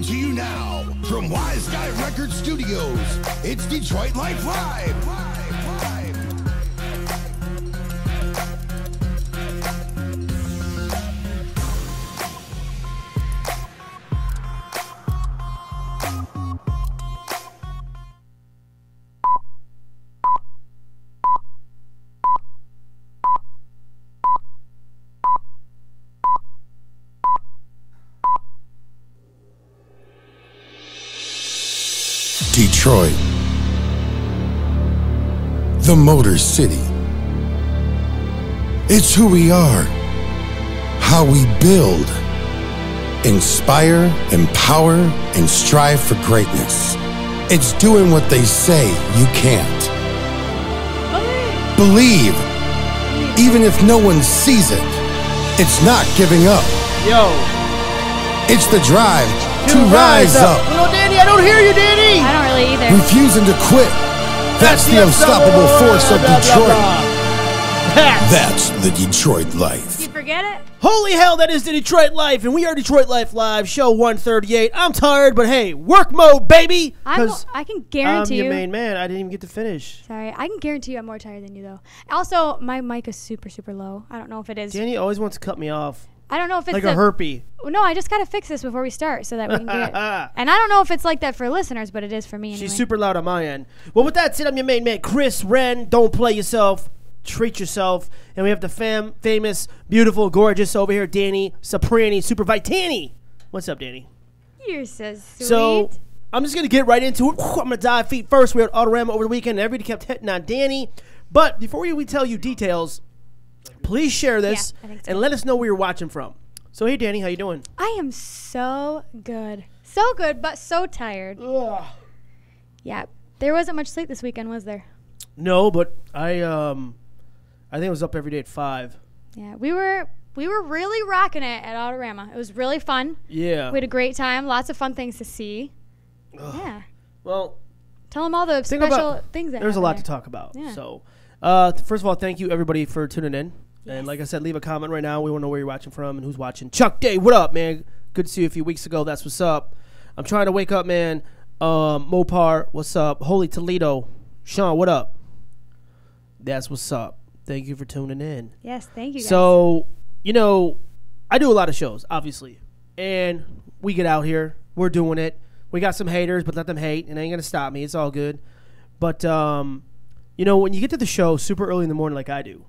Coming to you now from Wise Guy Record Studios, it's Detroit Life Live. Detroit, the Motor City. It's who we are, how we build, inspire, empower, and strive for greatness. It's doing what they say you can't. Believe, even if no one sees it. It's not giving up. Yo. It's the drive to rise up. Little Danny, I don't hear you, Danny. I don't really either. Refusing to quit. That's the unstoppable force of Detroit. That's the Detroit Life. Did you forget it? Holy hell, that is the Detroit Life, and we are Detroit Life Live, show 138. I'm tired, but hey, work mode, baby. I can guarantee I'm you. your main man. I didn't even get to finish. Sorry, I can guarantee you I'm more tired than you, though. Also, my mic is super, super low. I don't know if it is. Danny always wants to cut me off. I don't know if it's like a herpy. No, I just got to fix this before we start so that we can get it. And I don't know if it's like that for listeners, but it is for me anyway. She's super loud on my end. Well, with that said, I'm your main man, Chris Wren. Don't play yourself. Treat yourself. And we have the famous, beautiful, gorgeous over here, Danny Soprani, Super Vitani. What's up, Danny? You're so sweet. So, I'm just going to get right into it. I'm going to dive feet first. We were at Autorama over the weekend, and everybody kept hitting on Danny. But before we tell you details, please share this and let us know where you're watching from. So, hey, Danny, how you doing? I am so good. So good, but so tired. Ugh. Yeah. There wasn't much sleep this weekend, was there? No, but I think I was up every day at 5. Yeah, we were really rocking it at Autorama. It was really fun. Yeah. We had a great time. Lots of fun things to see. Ugh. Yeah. Well, tell them all the special things that there's a lot there. to talk about. Yeah. So, first of all, thank you, everybody, for tuning in. Yes. And like I said, leave a comment right now. We want to know where you're watching from and who's watching. Chuck Day, what up, man? Good to see you a few weeks ago. That's what's up. I'm trying to wake up, man. Mopar, what's up? Holy Toledo. Sean, what up? That's what's up. Thank you for tuning in. Yes, thank you, guys. So, I do a lot of shows, obviously. And we get out here. We're doing it. We got some haters, but let them hate. And they ain't going to stop me. It's all good. But, when you get to the show super early in the morning like I do,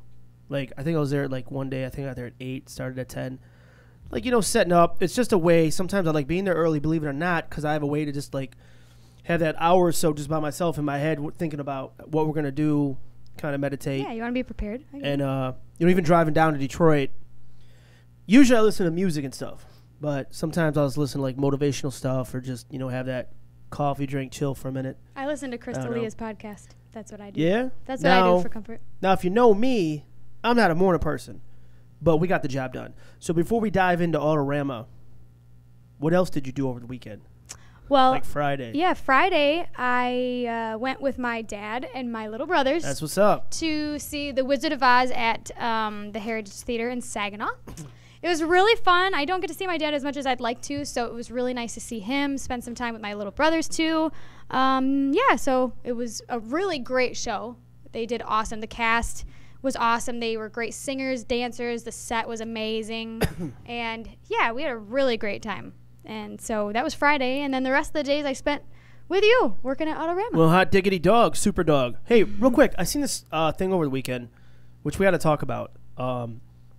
like, I think I was there like one day. I think I got there at 8, started at 10. Like, setting up. It's just a way. Sometimes I like being there early, believe it or not, because I have a way to just, like, have that hour or so just by myself in my head thinking about what we're going to do, kind of meditate. Yeah, you want to be prepared. And, even driving down to Detroit, usually I listen to music and stuff. But sometimes I'll just listen to, like, motivational stuff or just, have that coffee, drink, chill for a minute. I listen to Chris D'Elia's podcast. That's what I do. Yeah? That's what I do for comfort. Now, if you know me, I'm not a morning person. But we got the job done. So before we dive into Autorama, what else did you do over the weekend? Well, like Friday. Yeah, Friday I went with my dad and my little brothers. That's what's up. To see The Wizard of Oz at the Heritage Theater in Saginaw. It was really fun. I don't get to see my dad as much as I'd like to, so it was really nice to see him, spend some time with my little brothers too. So it was a really great show. They did awesome. The cast was awesome. They were great singers, dancers. The set was amazing. And yeah, we had a really great time. And so that was Friday. And then the rest of the days I spent with you working at Autorama. Well, hot diggity dog, super dog. Hey, real quick, I seen this thing over the weekend, which we had to talk about. I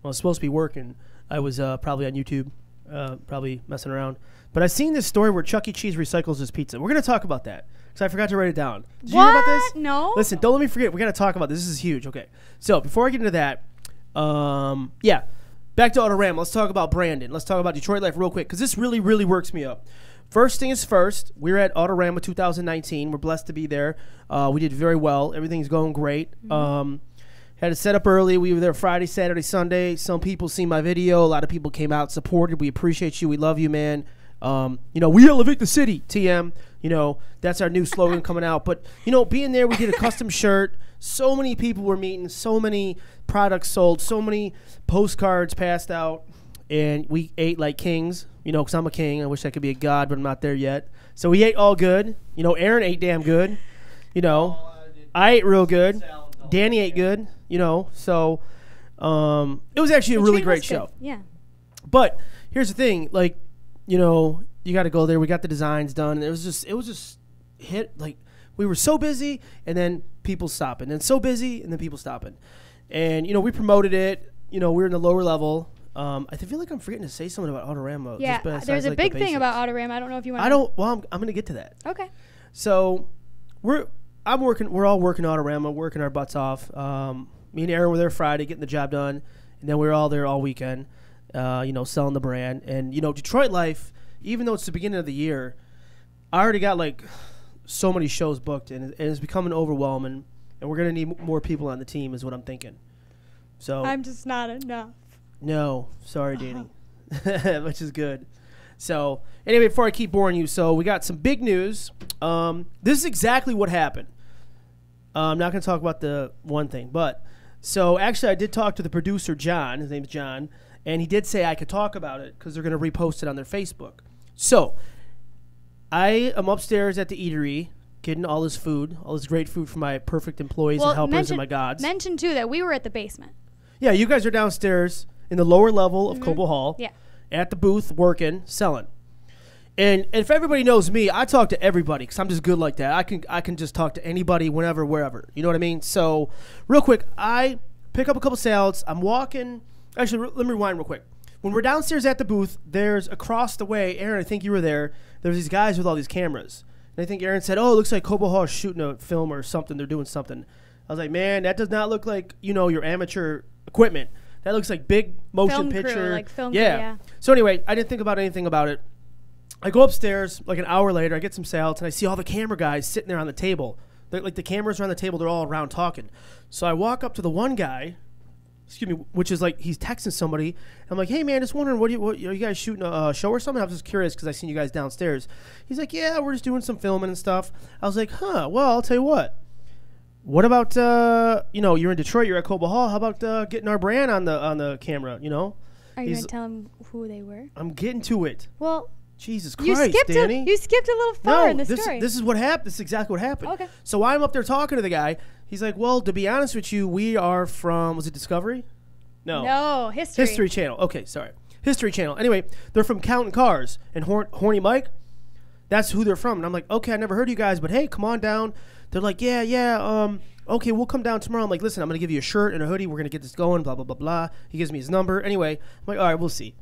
was supposed to be working. I was probably on YouTube, probably messing around. But I seen this story where Chuck E. Cheese recycles his pizza. We're going to talk about that because I forgot to write it down. Did you hear about this? No. Listen, don't let me forget. We got to talk about this. This is huge. Okay. So before I get into that, back to Autorama. Let's talk about Brandon. Let's talk about Detroit Life real quick because this really, really works me up. First thing is first, we're at Autorama 2019. We're blessed to be there. We did very well. Everything's going great. Mm-hmm. Had it set up early. We were there Friday, Saturday, Sunday. Some people seen my video. A lot of people came out, supported. We appreciate you. We love you, man. We elevate the city, TM. That's our new slogan coming out. But, being there, we did a custom shirt. So many people were meeting. So many products sold. So many postcards passed out. And we ate like kings. You know, because I'm a king. I wish I could be a god, but I'm not there yet. So we ate all good. You know, Aaron ate damn good. You know, I ate real good. Danny ate good. You know, so it was actually a really great show. Yeah. But here's the thing, like, you know, you got to go there. We got the designs done. And it was just hit, like, we were so busy, and then people stopping, and so busy, and then people stopping. And, you know, we promoted it. You know, we were in the lower level. I feel like I'm forgetting to say something about Autorama. Yeah, there's a big thing about Autorama. I don't know if you want to. Well, I'm going to get to that. Okay. So we're all working Autorama, working our butts off. Me and Aaron were there Friday getting the job done, and then we were all there all weekend, you know, selling the brand. And, you know, Detroit Life, even though it's the beginning of the year, I already got, like, so many shows booked, and it's becoming overwhelming, and we're going to need more people on the team is what I'm thinking. So I'm just not enough. No, sorry, Danny, which is good. So anyway, before I keep boring you, so we got some big news. This is exactly what happened. I'm not going to talk about the one thing, but so actually I did talk to the producer, John. His name's John, and he did say I could talk about it because they're going to repost it on their Facebook. So I am upstairs at the eatery getting all this food, all this great food for my perfect employees and helpers and my gods. Mention, too, that we were at the basement. Yeah, you guys are downstairs in the lower level of Cobo Hall. Yeah. At the booth, working, selling. And if everybody knows me, I talk to everybody because I'm just good like that. I can just talk to anybody, whenever, wherever. You know what I mean? So, real quick, I pick up a couple salads. I'm walking. Actually, let me rewind real quick. When we're downstairs at the booth, there's across the way, Aaron, I think you were there, there's these guys with all these cameras. And I think Aaron said, oh, it looks like Cobo Hall is shooting a film or something. They're doing something. I was like, man, that does not look like, you know, your amateur equipment. That looks like big motion picture. Crew, like film crew, yeah. So anyway, I didn't think about anything about it. I go upstairs like an hour later. I get some salads, and I see all the camera guys sitting there on the table. Like the cameras are on the table. They're all around talking. So I walk up to the one guy, which is like he's texting somebody. I'm like, hey, man, just wondering, are you guys shooting a show or something? I was just curious because I seen you guys downstairs. He's like, yeah, we're just doing some filming and stuff. I was like, huh, well, I'll tell you what. What about, you know, you're in Detroit, you're at Cobo Hall. How about getting our brand on the camera, you know? Are you going to tell him who they were? I'm getting to it. Well, Jesus Christ, Danny. You skipped a little far in the story. This is what happened. This is exactly what happened. Okay. So I'm up there talking to the guy. He's like, well, to be honest with you, we are from, was it Discovery? No, History. History Channel. Okay, sorry. History Channel. Anyway, they're from Counting Cars. And Horny Mike, that's who they're from. And I'm like, okay, I never heard of you guys, but hey, come on down. They're like, yeah, okay, we'll come down tomorrow. I'm like, listen, I'm going to give you a shirt and a hoodie. We're going to get this going, blah, blah, blah, blah. He gives me his number. Anyway, I'm like, all right, we'll see.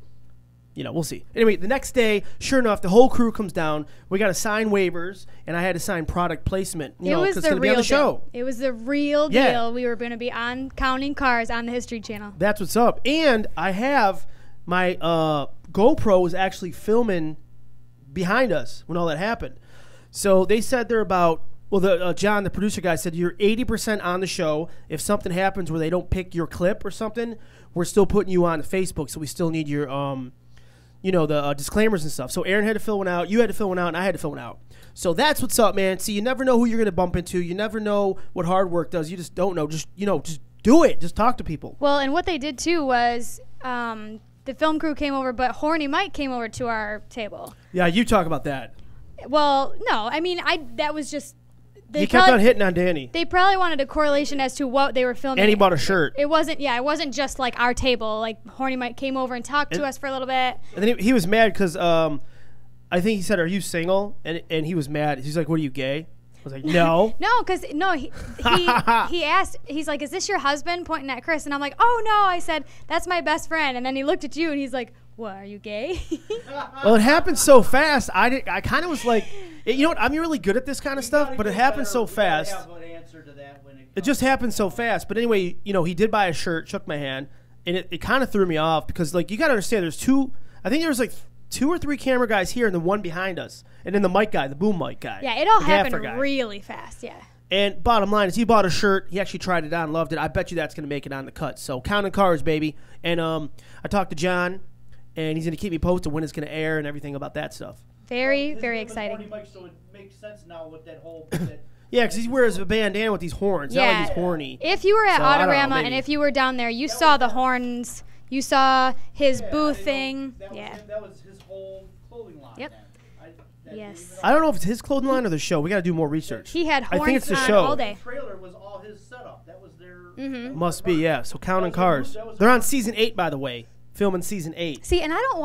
You know, we'll see. Anyway, the next day, sure enough, the whole crew comes down. We got to sign waivers, and I had to sign product placement. You know, because it's going to be on the show. It was the real deal. We were going to be on Counting Cars on the History Channel. That's what's up. And I have my GoPro was actually filming behind us when all that happened. So they said they're about, well, John, the producer guy, said you're 80% on the show. If something happens where they don't pick your clip or something, we're still putting you on Facebook, so we still need your, you know, the disclaimers and stuff. So Aaron had to fill one out, you had to fill one out, and I had to fill one out. So that's what's up, man. See, you never know who you're going to bump into. You never know what hard work does. You just don't know. Just, you know, just do it. Just talk to people. Well, and what they did, too, was the film crew came over, but Horny Mike came over to our table. Yeah, you talk about that. Well, no. I mean, that was just... He kept on hitting on Danny. They probably wanted a correlation as to what they were filming. And he bought a shirt. It wasn't just like our table. Like Horny Mike came over and talked to us for a little bit. And then he was mad because I think he said, "Are you single?" And he was mad. He's like, "What are you, gay?" I was like, "No." He asked. He's like, "Is this your husband?" Pointing at Chris, and I'm like, "Oh no." I said, "That's my best friend." And then he looked at you and he's like, "What? Are you gay?" Well, it happened so fast. I kind of was like, you know what? I'm really good at this kind of stuff, but it happened so fast. It just happened so fast. But anyway, you know, he did buy a shirt, shook my hand, and it kind of threw me off because, like, you got to understand, I think there was like 2 or 3 camera guys here and then one behind us, and then the mic guy, the boom mic guy. Yeah, it all happened really fast. Yeah. And bottom line is he bought a shirt. He actually tried it on, loved it. I bet you that's going to make it on the cut. So Counting Cars, baby. And I talked to John, and he's going to keep me posted when it's going to air and everything about that stuff. Very, very exciting. So it makes sense now with that whole... Yeah, because he wears a bandana with these horns. Yeah. Not like he's horny. If you were at Autorama and if you were down there, you saw the horns. You saw his Yeah, I booth didn't thing. know that Yeah. Was him. That was his whole clothing line. Yep. Then. That Yes. didn't even- I don't know if it's his clothing line or the show. We got to do more research. He had I horns think it's the on show. all day. The trailer was all his setup. That was their. Mm-hmm. Must be, yeah. So counting cars. They're on season 8, by the way. Filming season 8. See, and I don't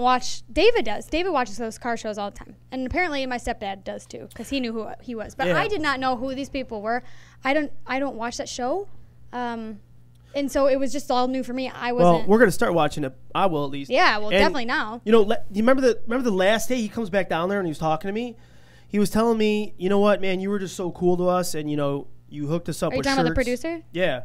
watch. David does. David watches those car shows all the time, and apparently my stepdad does too, because he knew who he was. But Yeah. I did not know who these people were. I don't watch that show, and so it was just all new for me. I Well, wasn't. we're gonna start watching it. I will at least. yeah, well, And, definitely now. You know, you remember the last day he comes back down there and he was talking to me. He was telling me, you know what, man, you were just so cool to us, and you know, you hooked us up Are you with talking about the shirts. producer? Yeah.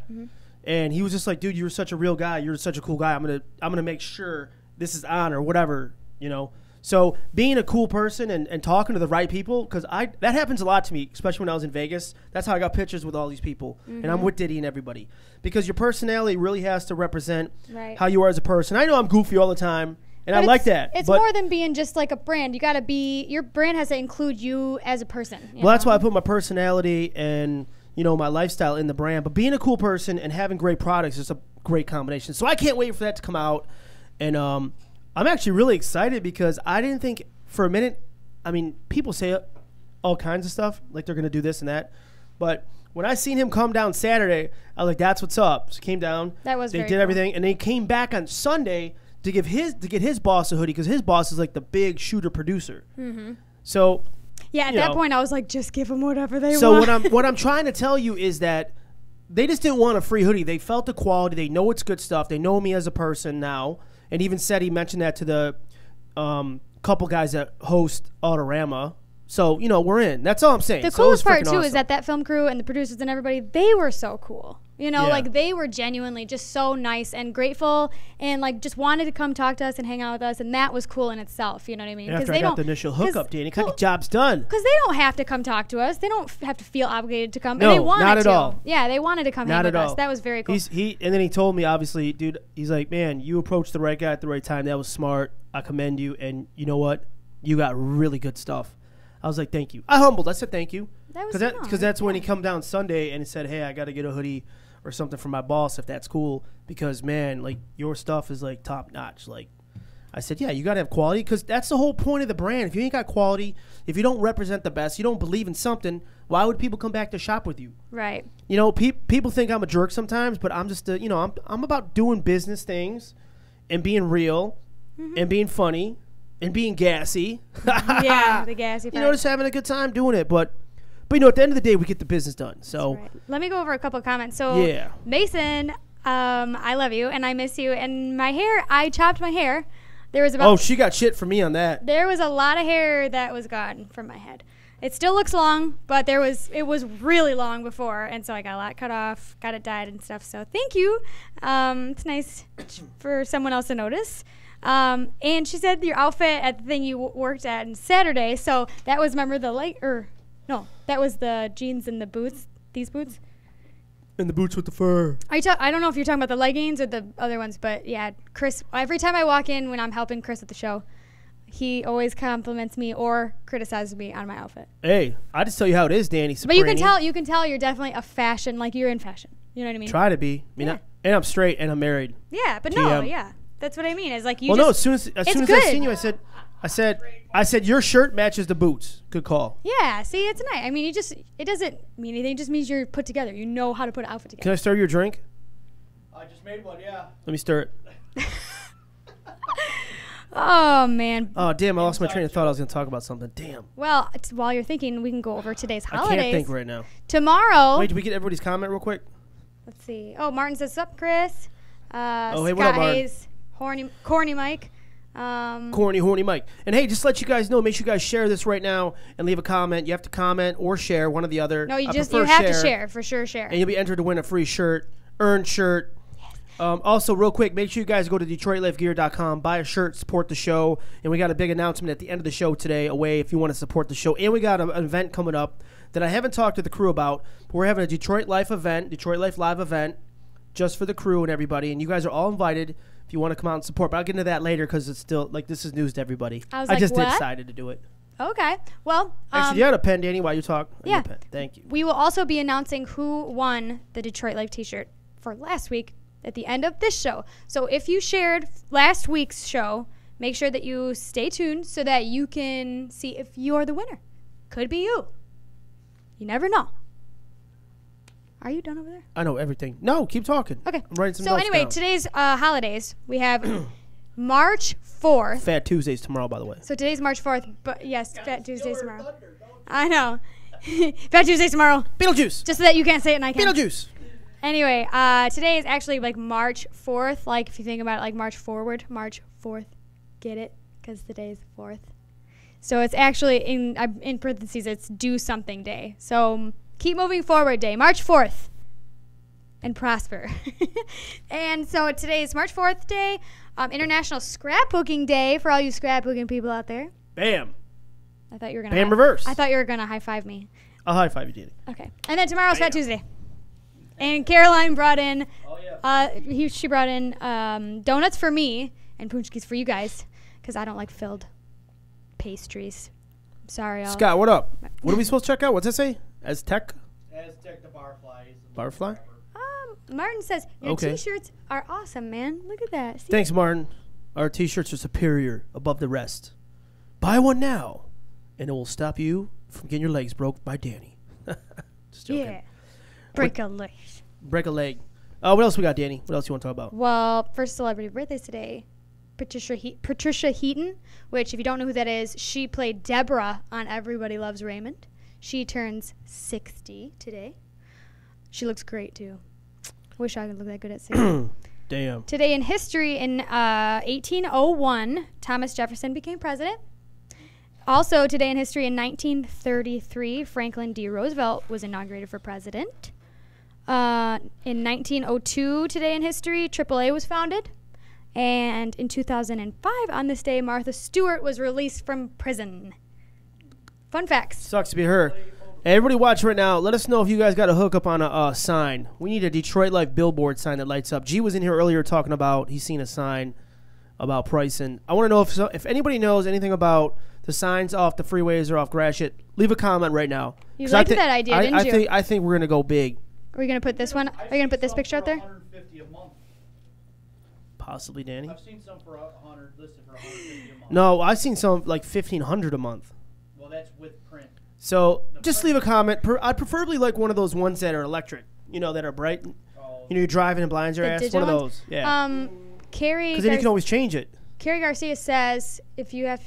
And he was just like, dude, you're such a real guy. You're such a cool guy. I'm gonna make sure this is on or whatever, you know. So being a cool person and talking to the right people, because that happens a lot to me, especially when I was in Vegas. That's how I got pictures with all these people, and I'm with Diddy and everybody, because your personality really has to represent Right. how you are as a person. I know I'm goofy all the time, and But I like that. It's but, more than being just like a brand. You got to be. Your brand has to include you as a person. Well, that's why I put my personality and my lifestyle in the brand. But being a cool person and having great products is a great combination. So I can't wait for that to come out. And I'm actually really excited because I didn't think for a minute. I mean, people say all kinds of stuff like they're going to do this and that, but when I seen him come down Saturday, I was like, "That's what's up." So he came down. That was they very did cool. everything, and they came back on Sunday to get his boss a hoodie because his boss is like the big shooter producer. So. Yeah, at you that know. point, I was like, just give them whatever they So want. what I'm trying to tell you is that they just didn't want a free hoodie. They felt the quality. They know it's good stuff. They know me as a person now, and even said he mentioned that to the couple guys that host Autorama. So we're in. That's all I'm saying. The So it was coolest part freaking too awesome. is that film crew and the producers and everybody, they were so cool. Yeah. Like they were genuinely just so nice and grateful, and like just wanted to come talk to us and hang out with us, and that was cool in itself. You know what I mean? And after I got the initial hookup, Danny, the job's done. Because they don't have to come talk to us. They don't have to feel obligated to come. No, and they wanted not at to. all. Yeah, they wanted to come Not hang with at us. all. That was very cool. And then he told me, obviously, dude, he's like, man, you approached the right guy at the right time. That was smart. I commend you. And you know what? You got really good stuff. I was like, thank you. I humbled. I said thank you. That was Because that's when he come down Sunday and he said, hey, I got to get a hoodie or something from my boss if that's cool. Because, man, like, your stuff is, like, top notch. Like, I said, yeah, you got to have quality because that's the whole point of the brand. If you ain't got quality, if you don't represent the best, you don't believe in something, why would people come back to shop with you? Right. People think I'm a jerk sometimes, but I'm just, I'm about doing business things and being real and being funny and being gassy. Yeah, the gassy part. Just having a good time doing it. But at the end of the day, we get the business done. So, Right. Let me go over a couple of comments. So, Yeah. Mason, I love you and I miss you. And my hair, I chopped my hair. There was about she got shit for me on that. there was a lot of hair that was gone from my head. It still looks long, but it was really long before, and so I got a lot cut off, got it dyed and stuff. So thank you. It's nice for someone else to notice. And she said your outfit at the thing you worked at on Saturday. So that was that was the jeans and the boots. These boots. And the boots with the fur. I don't know if you're talking about the leggings or the other ones, but yeah, Chris. Every time I walk in when I'm helping Chris at the show, he always compliments me or criticizes me on my outfit. Hey, I just tell you how it is, Danny. But you Soprani. can tell you're definitely a fashion, like you're in fashion. You know what I mean? Try to be. I mean, Yeah. and I'm straight and I'm married. Yeah, but no, GM. yeah, that's what I mean. It's like you. Well, just, no. As soon as I good. seen you, I said your shirt matches the boots. Good call. Yeah, see, it's nice. I mean, it doesn't mean anything. It just means you're put together. You know how to put an outfit Can together. I stir your drink? I just made one. Yeah. Let me stir it. Oh man. Oh, damn! I lost my train of thought. I was going to talk about something. Damn. Well, while you're thinking, we can go over today's I holidays. can't think right now. Tomorrow. Wait, did we get everybody's comment real quick? Let's see. Oh, Martin says, "Sup, Chris?" Oh, hey, Scott what up, Martin? Hayes, corny Mike. Corny, horny Mike. And hey, just to let you guys know, make sure you guys share this right now and leave a comment. You have to comment or share, one or the other. No, you I have prefer to share for sure. Share. And you'll be entered to win a free shirt, earned shirt. Also, real quick, make sure you guys go to DetroitLifeGear.com, buy a shirt, support the show. And we got a big announcement at the end of the show today, away if you want to support the show. And we got an event coming up that I haven't talked to the crew about. But we're having a Detroit Life event, Detroit Life Live event, just for the crew and everybody. And you guys are all invited if you want to come out and support. But I'll get into that later because it's still, this is news to everybody. I was like, just what? decided to do it. Okay. Well, Actually, you had a pen, Danny, while you talk. I need yeah. a pen. Thank you. we will also be announcing who won the Detroit Life T-shirt for last week at the end of this show. So if you shared last week's show, make sure that you stay tuned so that you can see if you're the winner. Could be you. You never know. Are you done over there? I know everything. No, keep talking. Okay. I'm writing some So notes anyway, down. today's holidays. We have March 4th. Fat Tuesday's tomorrow, by the way. So today's March 4th, but yes, Fat Tuesday's tomorrow. I know. Fat Tuesday's tomorrow. Beetlejuice. Just so that you can't say it and I can. Beetlejuice. Anyway, today is actually like March 4th. Like if you think about it, like March forward, March 4th. Get it? Because the day is the 4th. So it's actually in parentheses, it's do something day. So keep moving forward day, March 4th. And prosper. And so today is March 4th day, International Scrapbooking Day for all you scrapbooking people out there. Bam. I thought you were gonna. Bam reverse. I thought you were gonna high five me. I'll high five you, Danny. Okay. And then tomorrow's Fat Tuesday. And Caroline brought in. Oh yeah. She brought in donuts for me and punchkis for you guys because I don't like filled pastries. I'm sorry, y'all. Scott, what up? What are we supposed to check out? What's that say? Aztec? Aztec the barflies. and Barfly? Martin says your Okay. T-shirts are awesome, man. Look at that. See? Thanks, Martin. Our T-shirts are superior, above the rest. Buy one now, and it will stop you from getting your legs broke by Danny. Just joking. Yeah. Break a leg. Break a leg. What else we got, Danny? What else you want to talk about? Well, first celebrity birthdays today. Patricia Heaton, which if you don't know who that is, she played Deborah on Everybody Loves Raymond. She turns 60 today. She looks great too. Wish I could look that good at 60. Damn. Today in history, in 1801, Thomas Jefferson became president. Also today in history, in 1933, Franklin D. Roosevelt was inaugurated for president. In 1902, today in history, AAA was founded. And in 2005, on this day, Martha Stewart was released from prison. Fun facts. Sucks to be her. Hey, everybody watch right now. Let us know if you guys got a hookup on a sign. We need a Detroit Life billboard sign that lights up. G was in here earlier talking about he's seen a sign about pricing. I want to know if anybody knows anything about the signs off the freeways or off Gratiot. Leave a comment right now. You 'Cause liked that idea, didn't you? I think we're gonna go big. Are we going to put this one? Are you going to put this picture out there? 150 a month. Possibly, Danny. I've seen some for 100 listed for 150 a month. No, I've seen some like 1,500 a month. Well, that's with print. So just leave a comment. I'd preferably like one of those ones that are electric. You know, that are bright. Oh, You know, you're driving and blinds your The ass. digital One of ones? those. Yeah. Carrie Because then you can always change it. Carrie Garcia says if you have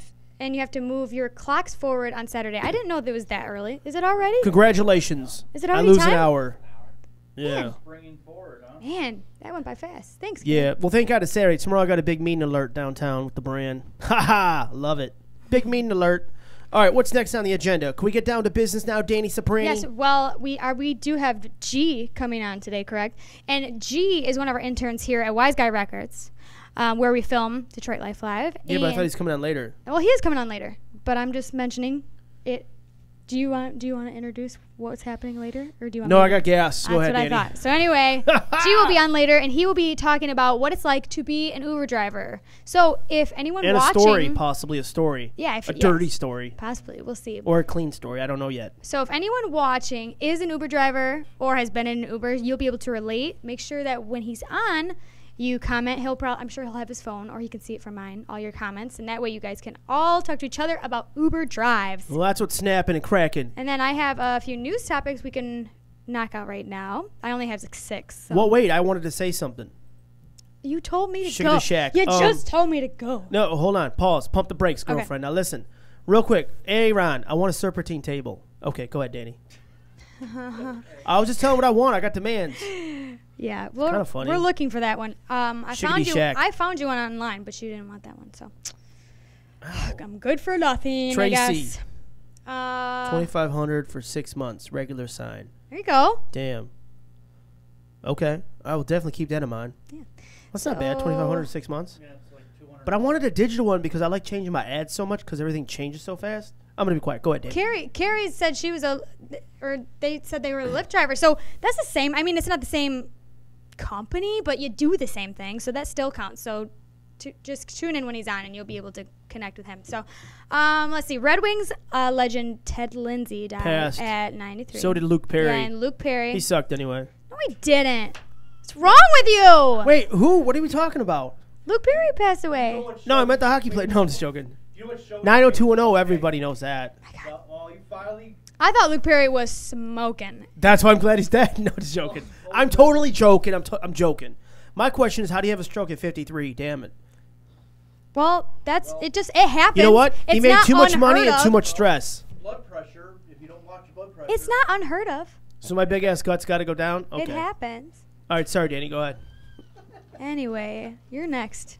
to move your clocks forward on Saturday. I didn't know that it was that early. Is it already? Congratulations. Is it I already lose time? an hour. Yeah. Man. bringing forward, huh? Man, that went by fast. Thanks. Yeah. Well, thank God it's Saturday. Tomorrow I got a big meeting alert downtown with the brand. Ha ha. Love it. Big meeting alert. All right. What's next on the agenda? Can we get down to business now, Danny Soprani? Yes, well, we do have G coming on today, correct? And G is one of our interns here at Wise Guy Records, where we film Detroit Life Live. Yeah, but I thought And- he's coming on later. well, he is coming on later, but I'm just mentioning it. Do you want to introduce what's happening later, or do you want? No, me I to- got gas. That's Go ahead, what Danny. I thought. So anyway, G will be on later, and he will be talking about what it's like to be an Uber driver. So if anyone And watching, a story, possibly a story. yeah, if, A yes, dirty story. possibly, we'll see. Or a clean story. I don't know yet. So if anyone watching is an Uber driver or has been in an Uber, you'll be able to relate. Make sure that when he's on, you comment. I'm sure he'll have his phone, or he can see it from mine, all your comments, and that way you guys can all talk to each other about Uber drives. Well, that's what's snapping and cracking. And then I have a few news topics we can knock out right now. I only have like 6. So. Well, wait. I wanted to say something. You told me to Sugar go. the Shack. You just told me to go. No, hold on. Pause. Pump the brakes, Okay. girlfriend. Now listen. Real quick. Hey, Ron. I want a serpentine table. Okay, go ahead, Danny. I was just telling what I want. I got demands. Yeah, kinda funny. we're looking for that one. I Shiggity shack. found you one online, but you didn't want that one, so I'm good for nothing. Tracy. I guess. 2,500 for 6 months. Regular sign. There you go. Damn. Okay. I will definitely keep that in mind. Yeah. That's not bad. 2,500 for 6 months. Yeah, it's like 200. But I wanted a digital one because I like changing my ads so much because everything changes so fast. I'm going to be quiet. Go ahead, Danny. Carrie said she was they said they were a Lyft driver, so that's the same. I mean, it's not the same company, but you do the same thing, so that still counts. So just tune in when he's on, and you'll be able to connect with him. So, let's see. Red Wings legend Ted Lindsay died Passed. at 93. So did Luke Perry. Yeah, and Luke Perry. He sucked anyway. No, he didn't. What's wrong with you? Wait, who? What are we talking about? Luke Perry passed away. No, I meant the hockey player. No, I'm just joking. You know what show? 90210, everybody knows that. Well, you finally. I thought Luke Perry was smoking. That's why I'm glad he's dead. No, just joking. I'm totally joking. I'm joking. My question is, how do you have a stroke at 53? Damn it. Well, it happens. You know what? He It's made not too much money unheard and too of. much stress. Blood pressure. If you don't watch your blood pressure. It's not unheard of. So my big ass guts got to go down? Okay. It happens. All right, sorry, Danny. Go ahead. Anyway, you're next.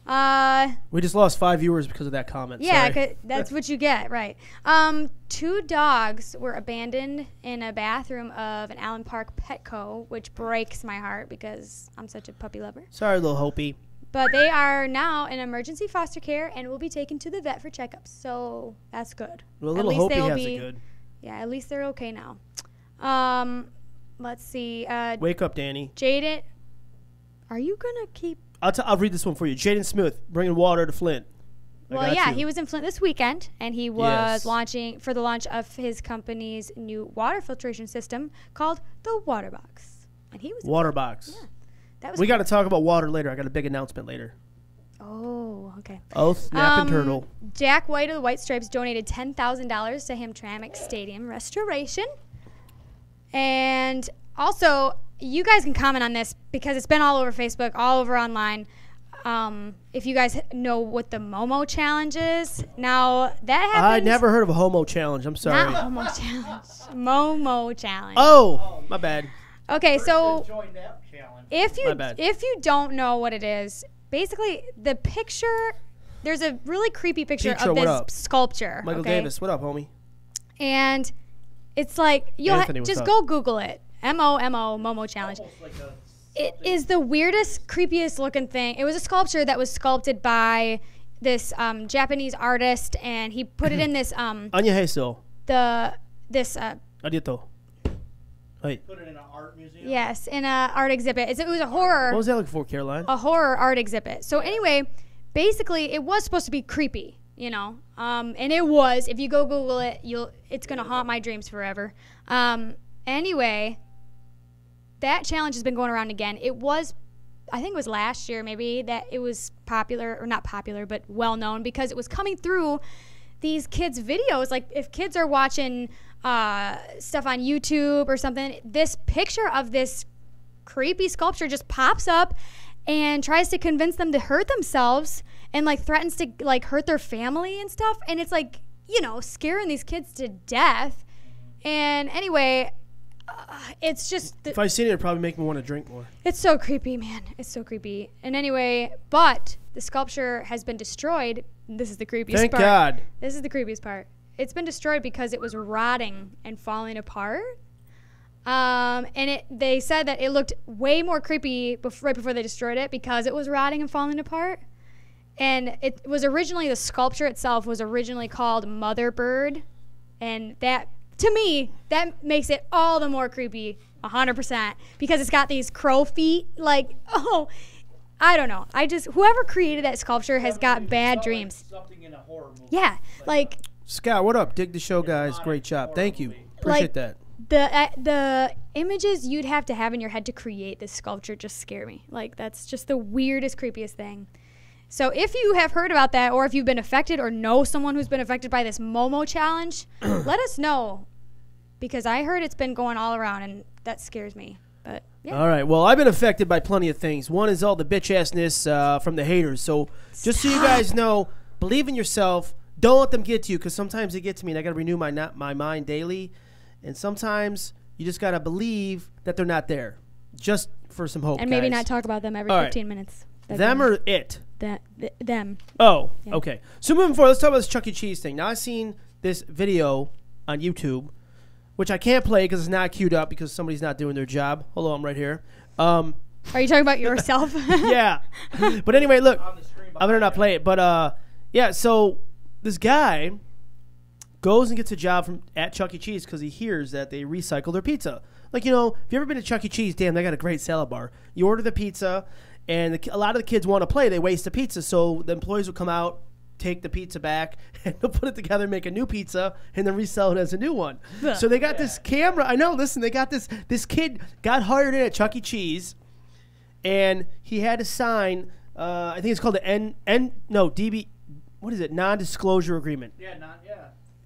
We just lost 5 viewers because of that comment. Yeah, Sorry. 'cause that's what you get, right? 2 dogs were abandoned in a bathroom of an Allen Park Petco, which breaks my heart because I'm such a puppy lover. Sorry, little Hopi. But they are now in emergency foster care and will be taken to the vet for checkups. So that's good. Well, At little least Hopi they'll has be- it good. Yeah, at least they're okay now. Let's see. Wake up, Danny. Jaden, are you gonna keep? I'll read this one for you. Jaden Smith bringing water to Flint. I Well, got yeah, you. he was in Flint this weekend, and he was Yes. launching for the launch of his company's new water filtration system called the Water Box. And he was Water box. Yeah. That was We got to talk about water later. I got a big announcement later. Oh, okay. Oh, snap and turtle. Jack White of the White Stripes donated $10,000 to Hamtramck Stadium restoration. And also, you guys can comment on this because it's been all over Facebook, all over online. If you guys know what the Momo challenge is, now that happens. I never heard of a homo challenge. I'm sorry. Not Momo challenge. Momo challenge. Oh, my bad. Okay, so Join that challenge. My bad. if you don't know what it is, basically the picture, there's a really creepy picture Teacher, of what this up? sculpture. Michael okay? Davis, what up, homie? And it's like Anthony, what's just up? go Google it. Momo challenge. Almost like a. It is the weirdest, creepiest looking thing. It was a sculpture that was sculpted by this Japanese artist, and he put it in this Anya Hazel. this Adito. Wait, Put it in an art museum. yes, in a art exhibit. It was a horror. what was that looking for, Caroline? A horror art exhibit. So anyway, basically, it was supposed to be creepy, you know, and it was. If you go Google it, it's gonna haunt my dreams forever. Anyway, that challenge has been going around again. It was, I think it was last year maybe that it was popular, or not popular, but well known because it was coming through these kids' videos. Like if kids are watching stuff on YouTube or something, this picture of this creepy sculpture just pops up and tries to convince them to hurt themselves and like threatens to like hurt their family and stuff. And it's like, you know, scaring these kids to death. And anyway, it's just If I seen it, it'd probably make me want to drink more. it's so creepy, man. It's so creepy. And anyway, but the sculpture has been destroyed. This is the creepiest Thank part. God. This is the creepiest part. It's been destroyed because it was rotting and falling apart. And they said that it looked way more creepy right before they destroyed it because it was rotting and falling apart. And it was originally, the sculpture itself was originally called Mother Bird. And that, to me, that makes it all the more creepy, 100%, because it's got these crow feet. Like, oh, I don't know. Whoever created that sculpture has got bad Felt like dreams. Something in a horror movie. Yeah, like Scott, what up? Dig the show, guys. Great job. Thank you. Appreciate that. the images you'd have to have in your head to create this sculpture just scare me. Like, that's just the weirdest, creepiest thing. So if you have heard about that, or if you've been affected or know someone who's been affected by this Momo challenge, let us know, because I heard it's been going all around, and that scares me. But yeah. All right. Well, I've been affected by plenty of things. One is all the bitch-assness from the haters. So just so you guys know, believe in yourself. Don't let them get to you, because sometimes they get to me, and I got to renew my mind daily. And sometimes you just got to believe that they're not there, just for some hope, And maybe guys. not talk about them every All right. 15 minutes. Them or it? Them. Oh, Yeah. okay. So moving forward, let's talk about this Chuck E. Cheese thing. Now, I've seen this video on YouTube, which I can't play because it's not queued up because somebody's not doing their job. Hello, I'm right here. Are you talking about yourself? Yeah. But anyway, look, On the screen I'm going to not play it. But, yeah, so this guy goes and gets a job at Chuck E. Cheese because he hears that they recycle their pizza. Like, you know, if you've ever been to Chuck E. Cheese, damn, they got a great salad bar. You order the pizza, and a lot of the kids want to play. They waste the pizza, so the employees will come out, take the pizza back, and they'll put it together, make a new pizza, and then resell it as a new one. So they got this camera. I know, listen, they got this kid got hired in at Chuck E. Cheese, and he had to sign. I think it's called the DB. What is it? Non-disclosure agreement. Yeah,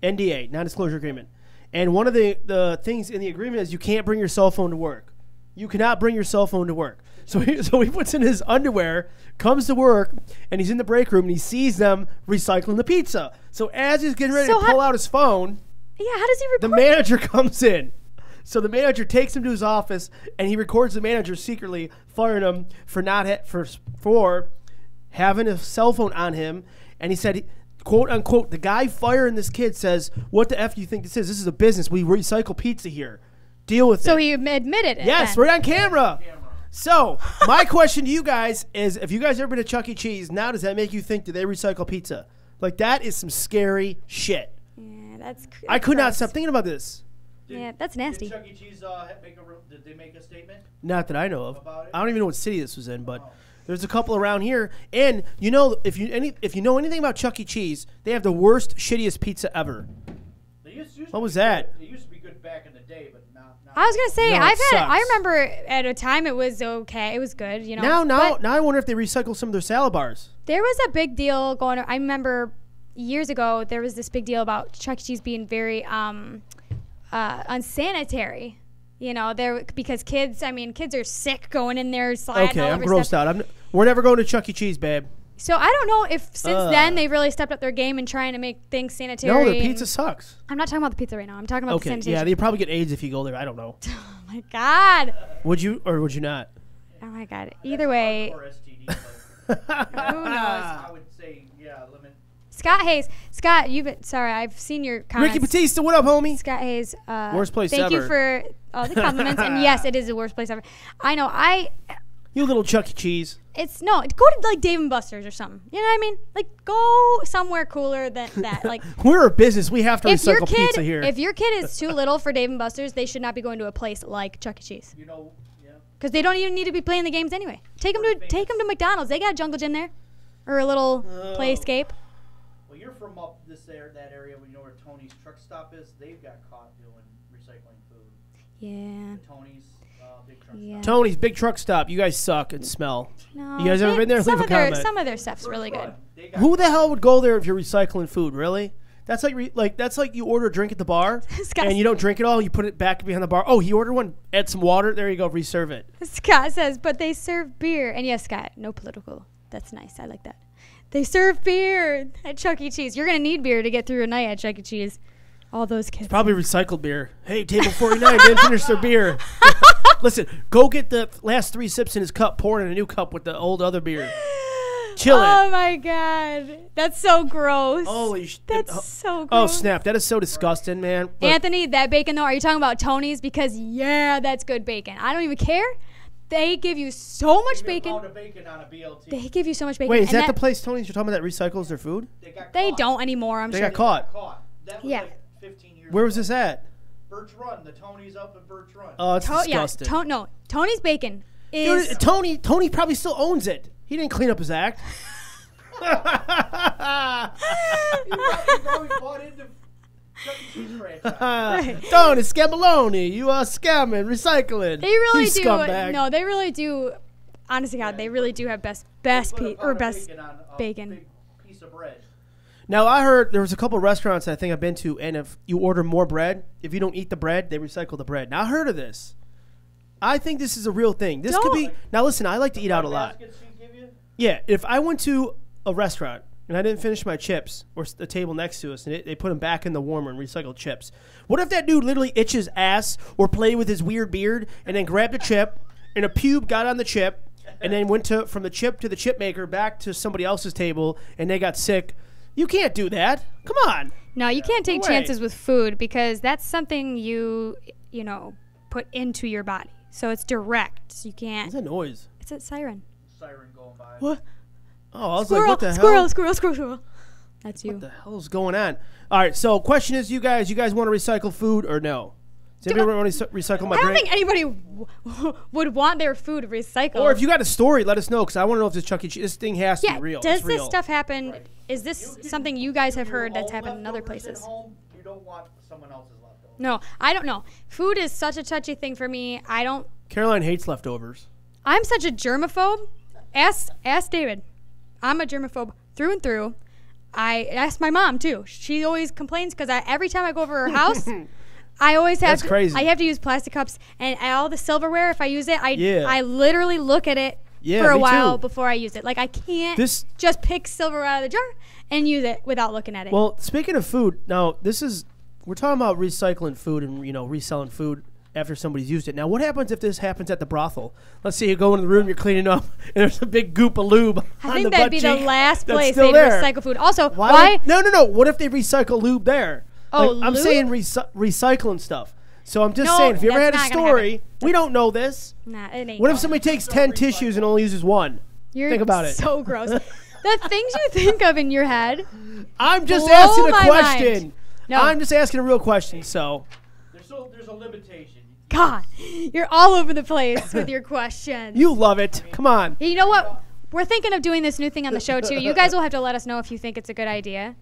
NDA, non-disclosure agreement. And one of the things in the agreement is you can't bring your cell phone to work. You cannot bring your cell phone to work. So he puts in his underwear, comes to work, and he's in the break room, and he sees them recycling the pizza. So as he's getting ready to pull out his phone, how does he record? the manager comes in. So the manager takes him to his office, and he records the manager secretly firing him for for having a cell phone on him. And he said, quote unquote, the guy firing this kid says, "What the F do you think this is? This is a business. We recycle pizza here. Deal with it." So he admitted it. Yes, then. right on camera. So my question to you guys is, if you guys ever been to Chuck E. Cheese, now does that make you think that they recycle pizza? Like, that is some scary shit. Yeah, that's I could not gross. stop thinking about this. Yeah, that's nasty. Did Chuck E. Cheese did they make a statement? Not that I know of. About it? I don't even know what city this was in, but there's a couple around here. And you know, if you know anything about Chuck E. Cheese, they have the worst, shittiest pizza ever. What was that? It used to be good back in the day, but now. I was gonna say No, it I sucks. remember at a time it was okay. It was good, you know. Now But I wonder if they recycle some of their salad bars. there was a big deal going. I remember years ago there was this big deal about Chuck E. Cheese being very unsanitary. You know, because kids are sick going in there sliding Okay, all I'm over grossed stuff. out. We're never going to Chuck E. Cheese, babe. So I don't know if since then they've really stepped up their game in trying to make things sanitary. No, their and- pizza sucks. I'm not talking about the pizza right now. I'm talking about the Okay, sanitation. yeah, they probably get AIDS if you go there. I don't know. Oh my god. Would you or would you not? Oh my god. Either way, Or STD. But who knows? I would say, limit. Scott Hayes. Scott, I've seen your comments. Ricky Batista, what up, homie? Scott Hayes. Worst place thank ever. you for all the compliments. And yes, it is the worst place ever. I know. You little Chuck E. Cheese. Go to like Dave & Buster's or something. You know what I mean? Like go somewhere cooler than that. Like We're a business. We have to if your recycle kid, pizza here. if your kid is too little for Dave & Buster's, they should not be going to a place like Chuck E. Cheese. Yeah. Because they don't even need to be playing the games anyway. Take them to McDonald's. They got a jungle gym there, or a little playscape. Well, you're from up that area where you know where Tony's truck stop is. They've got caught doing recycling food. Yeah. Tony's big truck Yeah. stop. Tony's Big Truck Stop. You guys suck and smell. No, You guys ever been there? Some Leave a of their comment. some of their stuff's really good. They got Who the hell would go there if you're recycling food? Really? That's like you order a drink at the bar Scott- and you don't drink it all. You put it back behind the bar. Oh, he ordered one. Add some water. There you go. Reserve it. Scott says, but they serve beer. And yes, Scott, no political. That's nice. I like that. They serve beer at Chuck E. Cheese. You're gonna need beer to get through a night at Chuck E. Cheese. All those kids. Probably recycled beer. Hey, table 49 didn't finish their beer. Listen, go get the last 3 sips in his cup. Pour it in a new cup with the old other beer. Chill Oh it. my god, that's so gross. Holy shit. That's so Oh, gross. snap. That is so disgusting, man. Look, Anthony, that bacon though, are you talking about Tony's? Because yeah, that's good bacon. I don't even care. They give you so much a bacon. pound of bacon on a BLT. They give you so much bacon. wait, is and that the place, Tony's, you're talking about that recycles their food? They caught. don't anymore. I'm They sure. got caught. Caught. That was Yeah. like 15 years Where was ago. this at? Birch Run. The Tony's up in Birch Run. Oh, it's disgusting. No, Tony's bacon Dude, is. Tony probably still owns it. He didn't clean up his act. He probably bought into Chuck E. Cheese franchise. Tony Scamaloni, you are scamming, recycling. They really you do. Scumbag. No, they really do. Honestly, God, they really do have best Put a pe- pound or of best bacon on a bacon. big piece of bread. Now, I heard there was a couple restaurants I think I've been to, and if you order more bread, if you don't eat the bread, they recycle the bread. Now, I heard of this. I think this is a real thing. This could be. Now, listen, I like to eat out a lot. Baskets you give you? Yeah, if I went to a restaurant and I didn't finish my chips or the table next to us and they put them back in the warmer and recycled chips, what if that dude literally itched his ass or played with his weird beard and then grabbed a chip and a pube got on the chip and then went from the chip to the chip maker back to somebody else's table and they got sick? You can't do that. Come on. No, you can't take No way. chances with food because that's something you put into your body. So it's direct. So you can't. What's that noise? It's a siren. Siren going by. What? Oh, I was Squirrel, like, what the squirrel, hell? squirrel, squirrel, squirrel. That's you. What the hell's going on? All right, so question is, you guys want to recycle food or no? Does anybody want to recycle my I don't drink? think anybody would want their food recycled. Or if you got a story, let us know, because I want to know if this Chuck E. Cheese, this thing has to yeah, be real. does It's this real. stuff happen? Is this something you guys have heard that's All happened in other leftovers places? At home, you don't want someone else's leftovers. No, I don't know. Food is such a touchy thing for me. Caroline hates leftovers. I'm such a germaphobe. Ask David. I'm a germaphobe through and through. I asked my mom too. She always complains because every time I go over her house, I always have That's crazy. I have to use plastic cups and all the silverware. If I use it, Yeah. I literally look at it Yeah, for a me while too. before I use it. Like I can't This- just pick silver out of the jar and use it without looking at it. Well, speaking of food, now we're talking about recycling food and reselling food after somebody's used it. Now, what happens if this happens at the brothel? Let's say you go into the room, you're cleaning up, and there's a big goop of lube I on think the that'd butt be the cheek last that's place still they'd there. recycle food. Also, Why? why? No. What if they recycle lube there? Oh, Like, I'm lube? saying recycling stuff. So I'm just No, saying, if you ever had that's a not gonna story, we don't know this. Nah, it ain't. What if somebody takes 10 tissues and only uses one? You're think about it. So gross. The things you think of in your head. I'm just Blow asking a my question. mind. No. I'm just asking a real question. So There's a limitation. God, you're all over the place with your questions. you love it. Come on. You know what? We're thinking of doing this new thing on the show too. You guys will have to let us know if you think it's a good idea.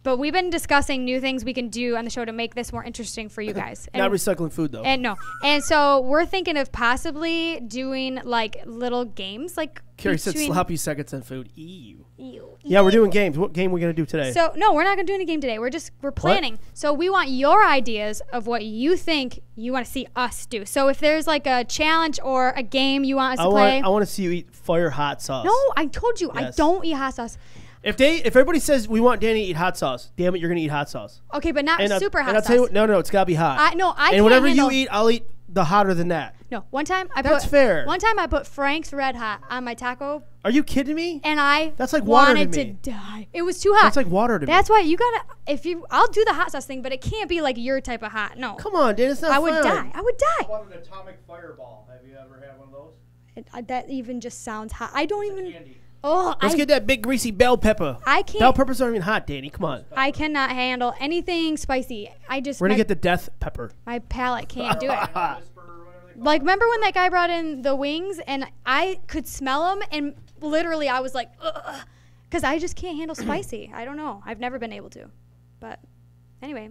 But we've been discussing new things we can do on the show to make this more interesting for you guys. Not recycling food though. And so we're thinking of possibly doing like little games, like Carrie said between- sloppy seconds on food. Ew. Ew. Yeah, we're doing games. What game are we gonna do today? So no, we're not gonna do any game today. We're planning. So we want your ideas of what you think you want to see us do. So if there's like a challenge or a game you want us to play. I want to see you eat fire hot sauce. No, I told you I Yes. don't eat hot sauce. If everybody says we want Danny to eat hot sauce, damn it, you're gonna eat hot sauce. Okay, but not And super hot and I'll sauce. tell you what, no, it's gotta be hot. I And can't whatever handle, you eat, I'll eat the hotter than that. No, one time I That's put fair. One time I put Frank's Red Hot on my taco, Are you kidding me? and I That's like water to wanted to me. die. It was too hot. That's like water to me. That's why you gotta. I'll do the hot sauce thing, but it can't be like your type of hot. No, Come on, Dan, it's not I would fun. die. I would How die. about an atomic fireball? Have you ever had one of those? That even just sounds hot. I don't even. Candy. Oh, Let's get that big greasy bell pepper. I Bell can't. peppers aren't even hot, Danny. Come on. I cannot handle anything spicy. I just We're gonna my, get the death pepper. my palate can't do it. Whisper or whatever they call Like, remember when that guy brought in the wings and I could smell them and literally I was like, ugh, because I just can't handle spicy. I don't know. I've never been able to. But anyway.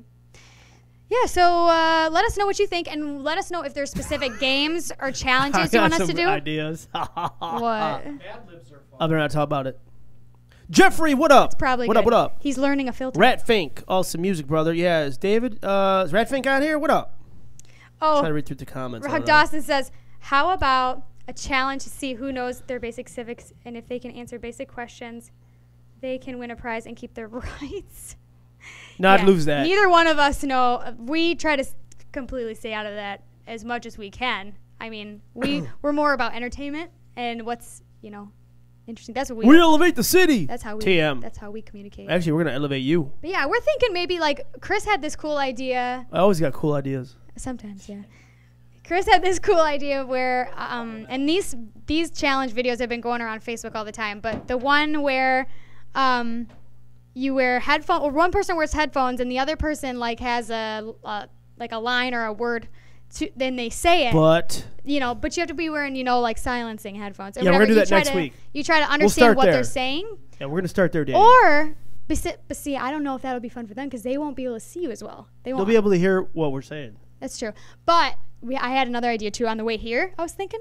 Yeah, so let us know what you think and let us know if there's specific games or challenges you want us to do. Ideas. What? Ad libs are fun. I'm gonna talk about it. Jeffrey, what up? Probably What good. up? What up? He's learning a filter. Rat Fink, awesome music, brother. Yeah, is David? Is Rat Fink on here? What up? Try to Oh, read through the comments. I Rock don't know. Dawson says, how about a challenge to see who knows their basic civics, and if they can answer basic questions, they can win a prize and keep their rights. No, I'd Yeah. lose that. Neither one of us know. We try to completely stay out of that as much as we can. I mean, we're more about entertainment and what's interesting. That's what We elevate the city. That's how we. TM. That's how we communicate. Actually, we're gonna elevate you. But yeah, we're thinking maybe like Chris had this cool idea. I always got cool ideas. Sometimes, yeah. Chris had this cool idea where, and these challenge videos have been going around Facebook all the time. But the one where, you wear headphones, or one person wears headphones, and the other person like has a line or a word, then they say it. But But you have to be wearing like silencing headphones. Or Yeah, we're whatever. gonna do You that try next to- week. You try to start understand what there. they're saying, yeah, we're gonna start there, Danny. or but see, I don't know if that'll be fun for them because they won't be able to see you as well. They They'll won't. be able to hear what we're saying. That's true. But I had another idea too on the way here, I was thinking.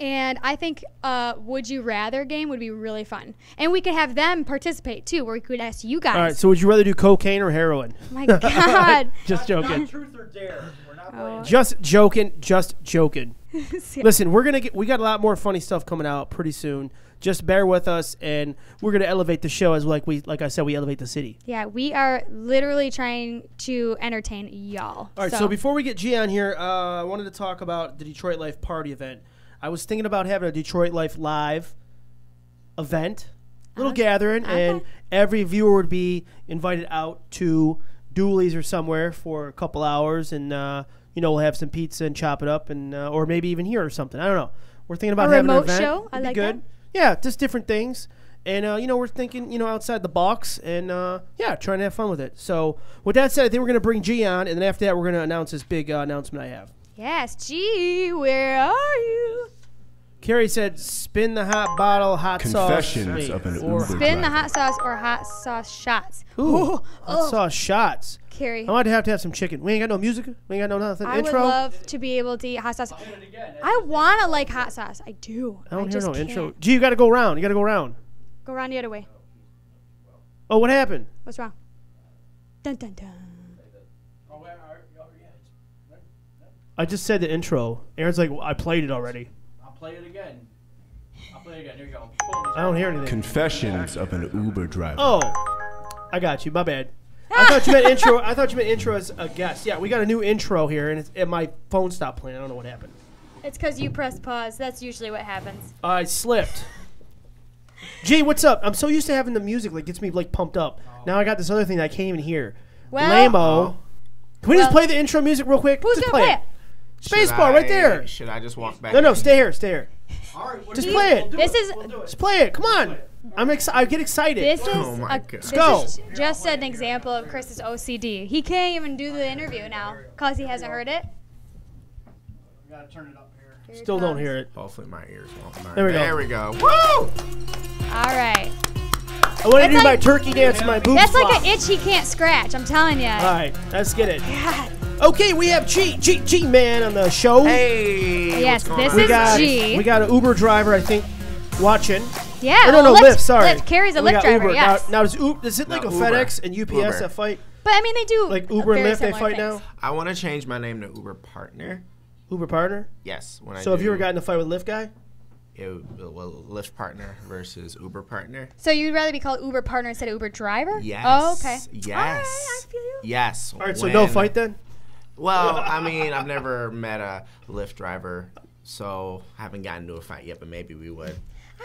And I think Would You Rather game would be really fun. And we could have them participate too, where we could ask you guys. All right. So, would you rather do cocaine or heroin? My God. Just Not joking. truth or dare. We're not Oh. playing. Just joking. Just joking. See, Listen, we got a lot more funny stuff coming out pretty soon. Just bear with us, and we're gonna elevate the show as like I said, we elevate the city. yeah, we are literally trying to entertain y'all. All right. So before we get G on here, I wanted to talk about the Detroit Life Party event. I was thinking about having a Detroit Life Live event, little Okay. gathering, and Okay. every viewer would be invited out to Dooley's or somewhere for a couple hours, and we'll have some pizza and chop it up, and or maybe even here or something. I don't know. We're thinking about A having remote an event. show? I It'd be like good. that. Yeah, just different things. And, we're thinking, outside the box and, trying to have fun with it. So, with that said, I think we're going to bring G on, and then after that, we're going to announce this big announcement I have. Yes, gee, where are you? Carrie said, "Spin the hot bottle, hot Confessions sauce." of an or Uber Spin the driver. hot sauce or hot sauce shots. Ooh, hot sauce shots. Carrie, I might have to have some chicken. We ain't got no music. We ain't got no nothing. I Intro. would love to be able to eat hot sauce. I want to like hot sauce. I do. I don't hear just no can't. intro. Gee, you got to go around. You got to go around. Go around the other way. Oh, what happened? What's wrong? Dun dun dun. I just said the intro. Aaron's like, I played it already. I'll play it again. Here you go. I don't hear anything. Confessions of an Uber driver. Oh, I got you. My bad. I thought you meant intro. I thought you meant intro as a guest. Yeah, we got a new intro here, and my phone stopped playing. I don't know what happened. It's because you pressed pause. That's usually what happens. I slipped. Gee, what's up? I'm so used to having the music like gets me like pumped up. Now I got this other thing that I can't even hear. Well, Lame-o. Can we just Well- play the intro music real quick? who's Just gonna play it? Spacebar right there. Should I just walk back? No, stay here. Stay here. All right, Just play it. This is Just play it. Come on. I get excited. this is Oh my God. this go. is just an example of Chris's OCD. He can't even do the interview now because he hasn't heard it. We gotta turn it up here. Here it Still don't comes. hear it. Hopefully my ears won't mind. There we go. There we go. Woo! All right. I want to That's do my like- turkey dance and my boobs That's like flop. an itch he can't scratch. I'm telling you. All right, let's get it. God. Okay, we have G Man on the show. Hey. Yes, what's going this on? we is got G. we got an Uber driver, I think, watching. Yeah. Or no, well, Lyft. Sorry, Lyft carries a We Lyft got driver. Uber. Yes. Now is it like No, a Uber. FedEx and UPS Uber. that fight? But I mean, they do Like Uber and very Lyft, they similar fight things. now. I want to change my name to Uber Partner. Uber partner. Yes. When So I if you were got in a fight with Lyft guy, well, Lyft Partner versus Uber Partner. So you'd rather be called Uber partner instead of Uber driver? Yes. Oh, okay. Yes. All right, I feel you. Yes. all right. So no fight then. Well, I mean, I've never met a Lyft driver, so I haven't gotten into a fight yet, but maybe we would.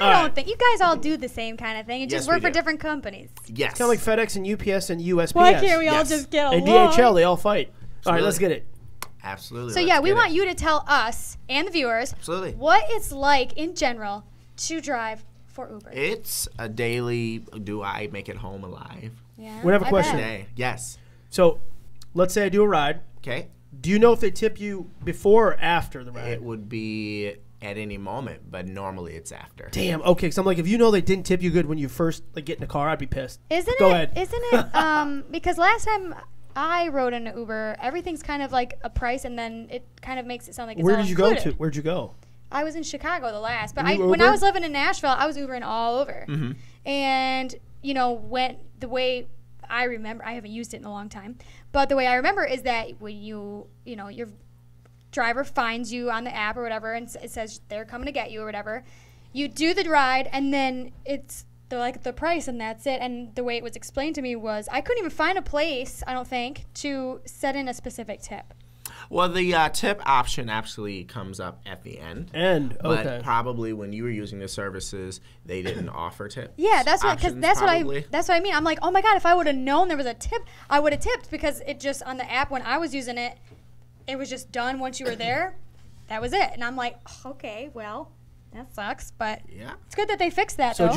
I All don't right. think you guys all do the same kind of thing. You just Yes, we work for do. different companies. Yes. Kind of like FedEx and UPS and USPS. Why can't we all Yes. just get and along? DHL? They all fight. All right, let's Absolutely. get it. Absolutely. So let's yeah, we get want it. you to tell us and the viewers Absolutely. what it's like in general to drive for Uber. It's a daily. Do I make it home alive? Yeah, We have a I question. bet. Day. Yes. So, let's say I do a ride. Okay. Do you know if they tip you before or after the ride? It would be at any moment, but normally it's after. Damn. Okay. So I'm like, if you know they didn't tip you good when you first like get in the car, I'd be pissed. Isn't Go it? ahead. Isn't it? Because last time I rode in an Uber, everything's kind of like a price, and then it kind of makes it sound like it's Where all did you go included. to? Where'd you go? I was in Chicago the last, but You when I Ubered? was living in Nashville, I was Ubering all over. Mm-hmm. And you know, when the way I remember, I haven't used it in a long time, but the way I remember is that when you know, your driver finds you on the app or whatever, and it says they're coming to get you or whatever, you do the ride, and then it's the price, and that's it. And the way it was explained to me was I couldn't even find a place, I don't think, to set in a specific tip. Well, the tip option actually comes up at the end. And But okay. probably when you were using the services, they didn't offer tips. Yeah, that's what, because options, that's probably. what I mean. I'm like, oh my god, if I would have known there was a tip, I would have tipped, because it just on the app when I was using it, it was just done once you were there. That was it, and I'm like, okay, well, that sucks, but Yeah. it's good that they fixed that. So though.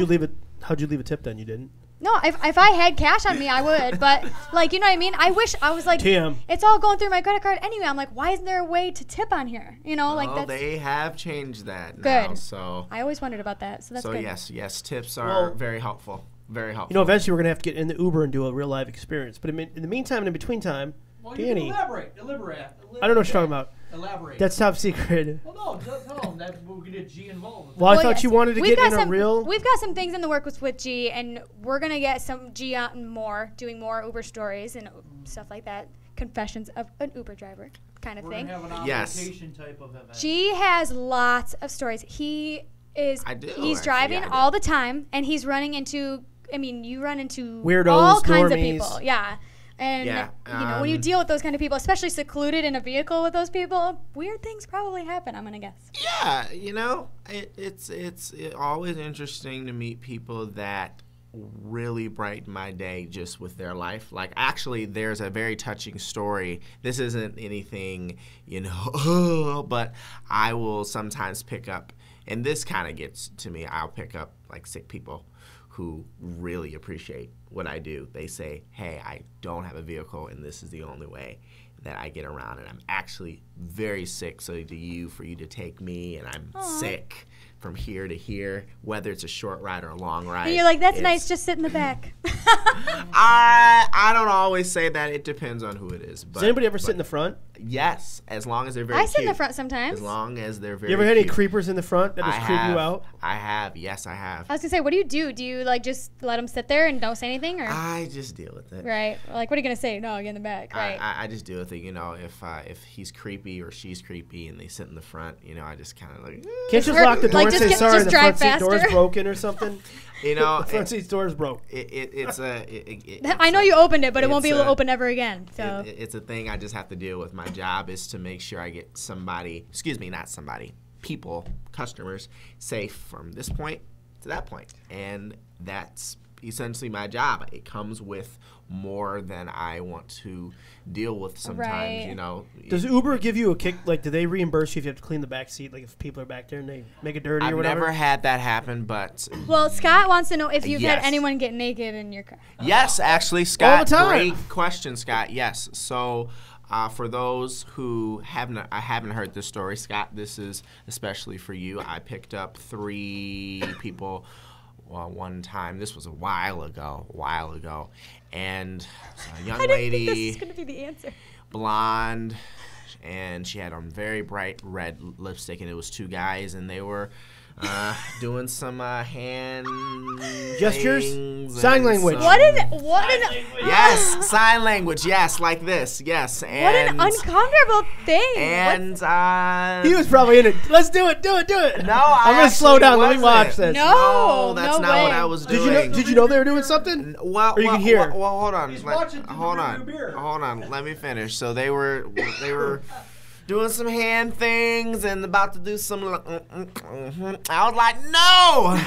how'd you leave a tip then? You didn't. No, if I had cash on me, I would, but like, you know what I mean. I wish I was like, TM. it's all going through my credit card anyway. I'm like, why isn't there a way to tip on here? You know, like Well, that's. they have changed that Good. now. So, I always wondered about that, so that's good. yes, tips are Well, very helpful. Very helpful. You know, eventually we're gonna have to get in the Uber and do a real live experience. But in the meantime and in between time, Well, Danny, you can elaborate. I don't know what you're talking about. Elaborate. That's top secret. well, no, tell them that we're gonna get G involved. Well, I thought yes. you wanted to We've get got in some, a real. We've got some things in the works with G, and we're gonna get some G out and more, doing more Uber stories and stuff like that. Confessions of an Uber driver kind of We're thing. gonna have an Yes. application type of event. G has lots of stories. He's I do, he's actually, driving I do. all the time, and he's running into. I mean, you run into Weirdos, all kinds of normies. people. Yeah. And Yeah, you know, when you deal with those kind of people, especially secluded in a vehicle with those people, weird things probably happen. I'm gonna guess. Yeah, you know, it's always interesting to meet people that really brighten my day just with their life. Like, actually, there's a very touching story. This isn't anything, you know, but I will sometimes pick up, and this kind of gets to me, I'll pick up like sick people who really appreciate what I do. They say, hey, I don't have a vehicle and this is the only way that I get around, and I'm actually very sick. So for you to take me, and I'm sick from here to here, whether it's a short ride or a long ride. And you're like, that's nice, just sit in the back. I don't always say that. It depends on who it is. But, Does anybody ever sit in the front? Yes, as long as they're very I cute. sit in the front sometimes. As long as they're very You ever had any cute. creepers in the front that just creep you out? I have. Yes, I have. I was gonna say, what do you do? Do you like just let them sit there and don't say anything, or I just deal with it. right? Like, what are you gonna say? No, get in the back, right? I just deal with it. You know, if he's creepy or she's creepy and they sit in the front, you know, I just kind of like, Can't you her- lock the door like, and just say, get- sorry, just the drive front seat door is faster." broken or something? you know, The front seat door is broke. it's I know you opened it, but it won't be it's able to a- open ever again. So it's a thing I just have to deal with. My job is to make sure I get people, customers, safe from this point to that point. And that's essentially my job. It comes with more than I want to deal with sometimes, Right. you know. Does Uber give you a kick? Like, do they reimburse you if you have to clean the back seat? Like, if people are back there and they make it dirty I've or whatever? never had that happen, but well, Scott wants to know if you've Yes. had anyone get naked in your car. yes, actually, Scott, All the time. great question, Scott. Yes. So for those who haven't heard this story, Scott, this is especially for you. I picked up 3 people one time. This was a while ago. And a young I didn't think this lady, was gonna be the answer. blonde, and she had on very bright red lipstick, and it was 2 guys, and they were doing some hand Gestures? things Sign and language. some- What an Yes, sign language. Yes, like this. Yes, what and an uncomfortable thing. and He was probably in it. Let's do it. Do it. no, I'm gonna slow down. Let me watch this. No, that's no not way. what I was Did doing. you know they were doing something? Well, Or you can hear. Well, hold on. He's Let- watching through hold the on. rearview mirror. Hold on. Let me finish. So they were doing some hand things and about to do some. I was like, no!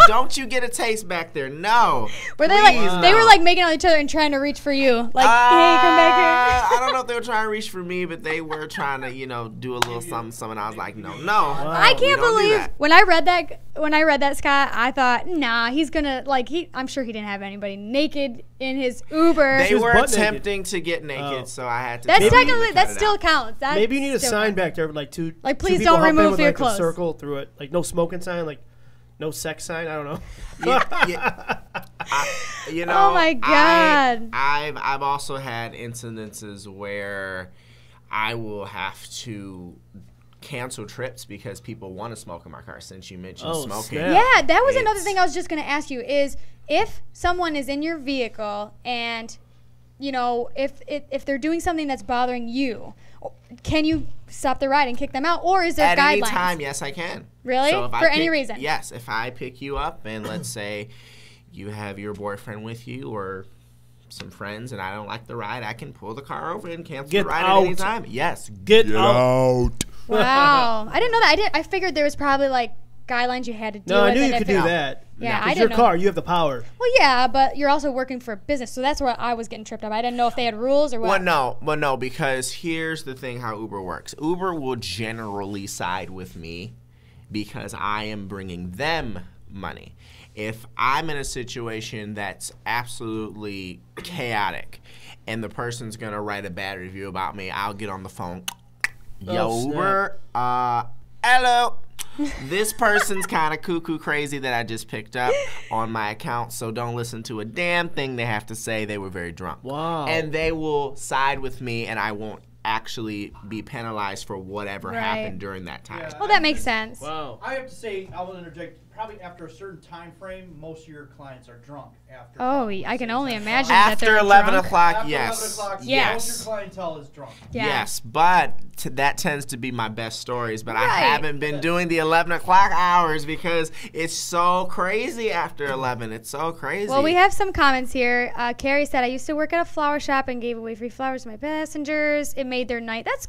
Don't you get a taste back there? No. Were they like Please, they no. were like making on each other and trying to reach for you? Like, hey, come back here. I don't know if they were trying to reach for me, but they were trying to, do a little something. I was like, no. I can't don't do believe that. when I read that, Scott, I thought, nah, he's gonna I'm sure he didn't have anybody naked in his Uber. They was were butt naked. attempting to get naked, Oh. so I had to. That's tell them to technically cut that it still out. counts. That's Maybe you need a still sign counts. back there with like two. Like, two please people don't humping remove with, your like, clothes. A circle through it, like no smoking sign, like no sex sign. I don't know. Oh my God. I've also had incidences where I will have to cancel trips because people want to smoke in my car. Since you mentioned Oh, smoking, snap. Yeah, that was another It's- thing I was just gonna ask you is if someone is in your vehicle and if they're doing something that's bothering you, can you stop the ride and kick them out, or is there at guidelines? any time, yes, I can. Really? So if I For any pick- reason? Yes, if I pick you up and let's say you have your boyfriend with you or some friends and I don't like the ride, I can pull the car over and cancel Get the ride out. at any time. Yes. Get out. Wow, I didn't know that. I figured there was probably like guidelines you had to deal No, with. I knew and you if could it- do that. Yeah, It's I your didn't know. car. You have the power. Well, yeah, but you're also working for a business, so that's where I was getting tripped up. I didn't know if they had rules or what. Well, no, because here's the thing how Uber works. Uber will generally side with me because I am bringing them money. If I'm in a situation that's absolutely chaotic and the person's going to write a bad review about me, I'll get on the phone. Yo, Oh, snap. Uber, hello. This person's kind of cuckoo crazy that I just picked up on my account, so don't listen to a damn thing they have to say. They were very drunk. Wow. And they will side with me, and I won't actually be penalized for whatever Right. happened during that time. Yeah. Well, that makes sense. Wow. I have to say, I will interject. Probably after a certain time frame, most of your clients are drunk. After Oh, probably I can 6, only 7 imagine o'clock. that After they're 11 drunk. o'clock, After yes. 11 o'clock, Yes. most of your clientele is drunk. Yeah. Yes, but that tends to be my best stories. But I Right. haven't been doing the 11 o'clock hours because it's so crazy after 11. It's so crazy. Well, we have some comments here. Carrie said, I used to work at a flower shop and gave away free flowers to my passengers. It made their night. That's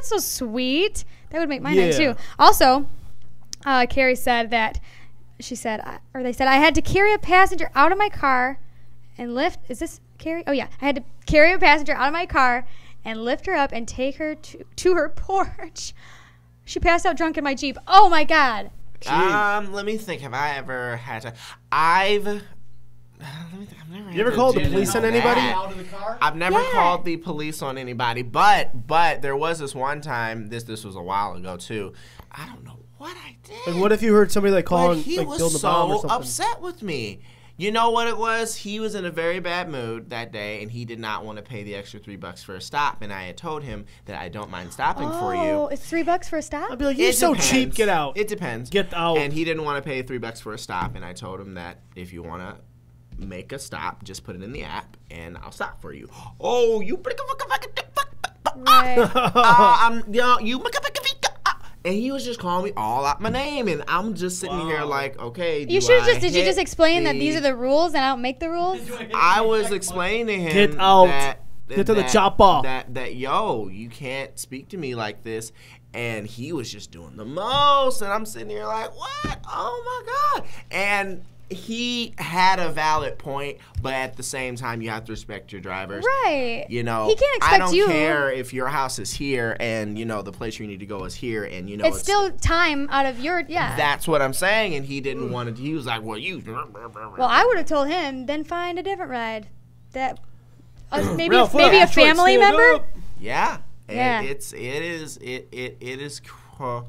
so sweet. That would make my night Yeah. too. Also, Carrie said that they said, I had to carry a passenger out of my car and lift. Is this Carrie? Oh, yeah. I had to carry a passenger out of my car and lift her up and take her to her porch. She passed out drunk in my Jeep. Oh, my God. Let me think. Have I ever had to? I've never had You ever to called the do police on that. anybody? Out of the car? I've never Yeah. called the police on anybody, but there was this one time. This was a while ago too. I don't know what I did. Like, what if you heard somebody like But calling, he like was building a bomb or so something? upset with me. You know what it was? He was in a very bad mood that day, and he did not want to pay the extra $3 for a stop. And I had told him that I don't mind stopping for you. Oh, it's $3 for a stop? I'd be like, you're It so depends. cheap. Get out. It depends. Get out. And he didn't want to pay $3 for a stop, and I told him that if you want to make a stop, just put it in the app, and I'll stop for you. Oh, you Right. and he was just calling me all out my name, and I'm just sitting here like, okay. You should have did you just explain that these are the rules and I don't make the rules? I was explaining to him Get out. that Get to the chopper. That yo, you can't speak to me like this. And he was just doing the most, and I'm sitting here like, what? Oh my God. And he had a valid point, but at the same time, you have to respect your drivers. Right. You know, He can't expect I don't you. care if your house is here and, you know, the place you need to go is here, and, you know, It's still time out of your That's what I'm saying, and he didn't want to. He was like, well, you. Well, I would have told him, then find a different ride. That maybe Ralph, maybe a Detroit, family stand member. up. Yeah. And Yeah. it is crazy.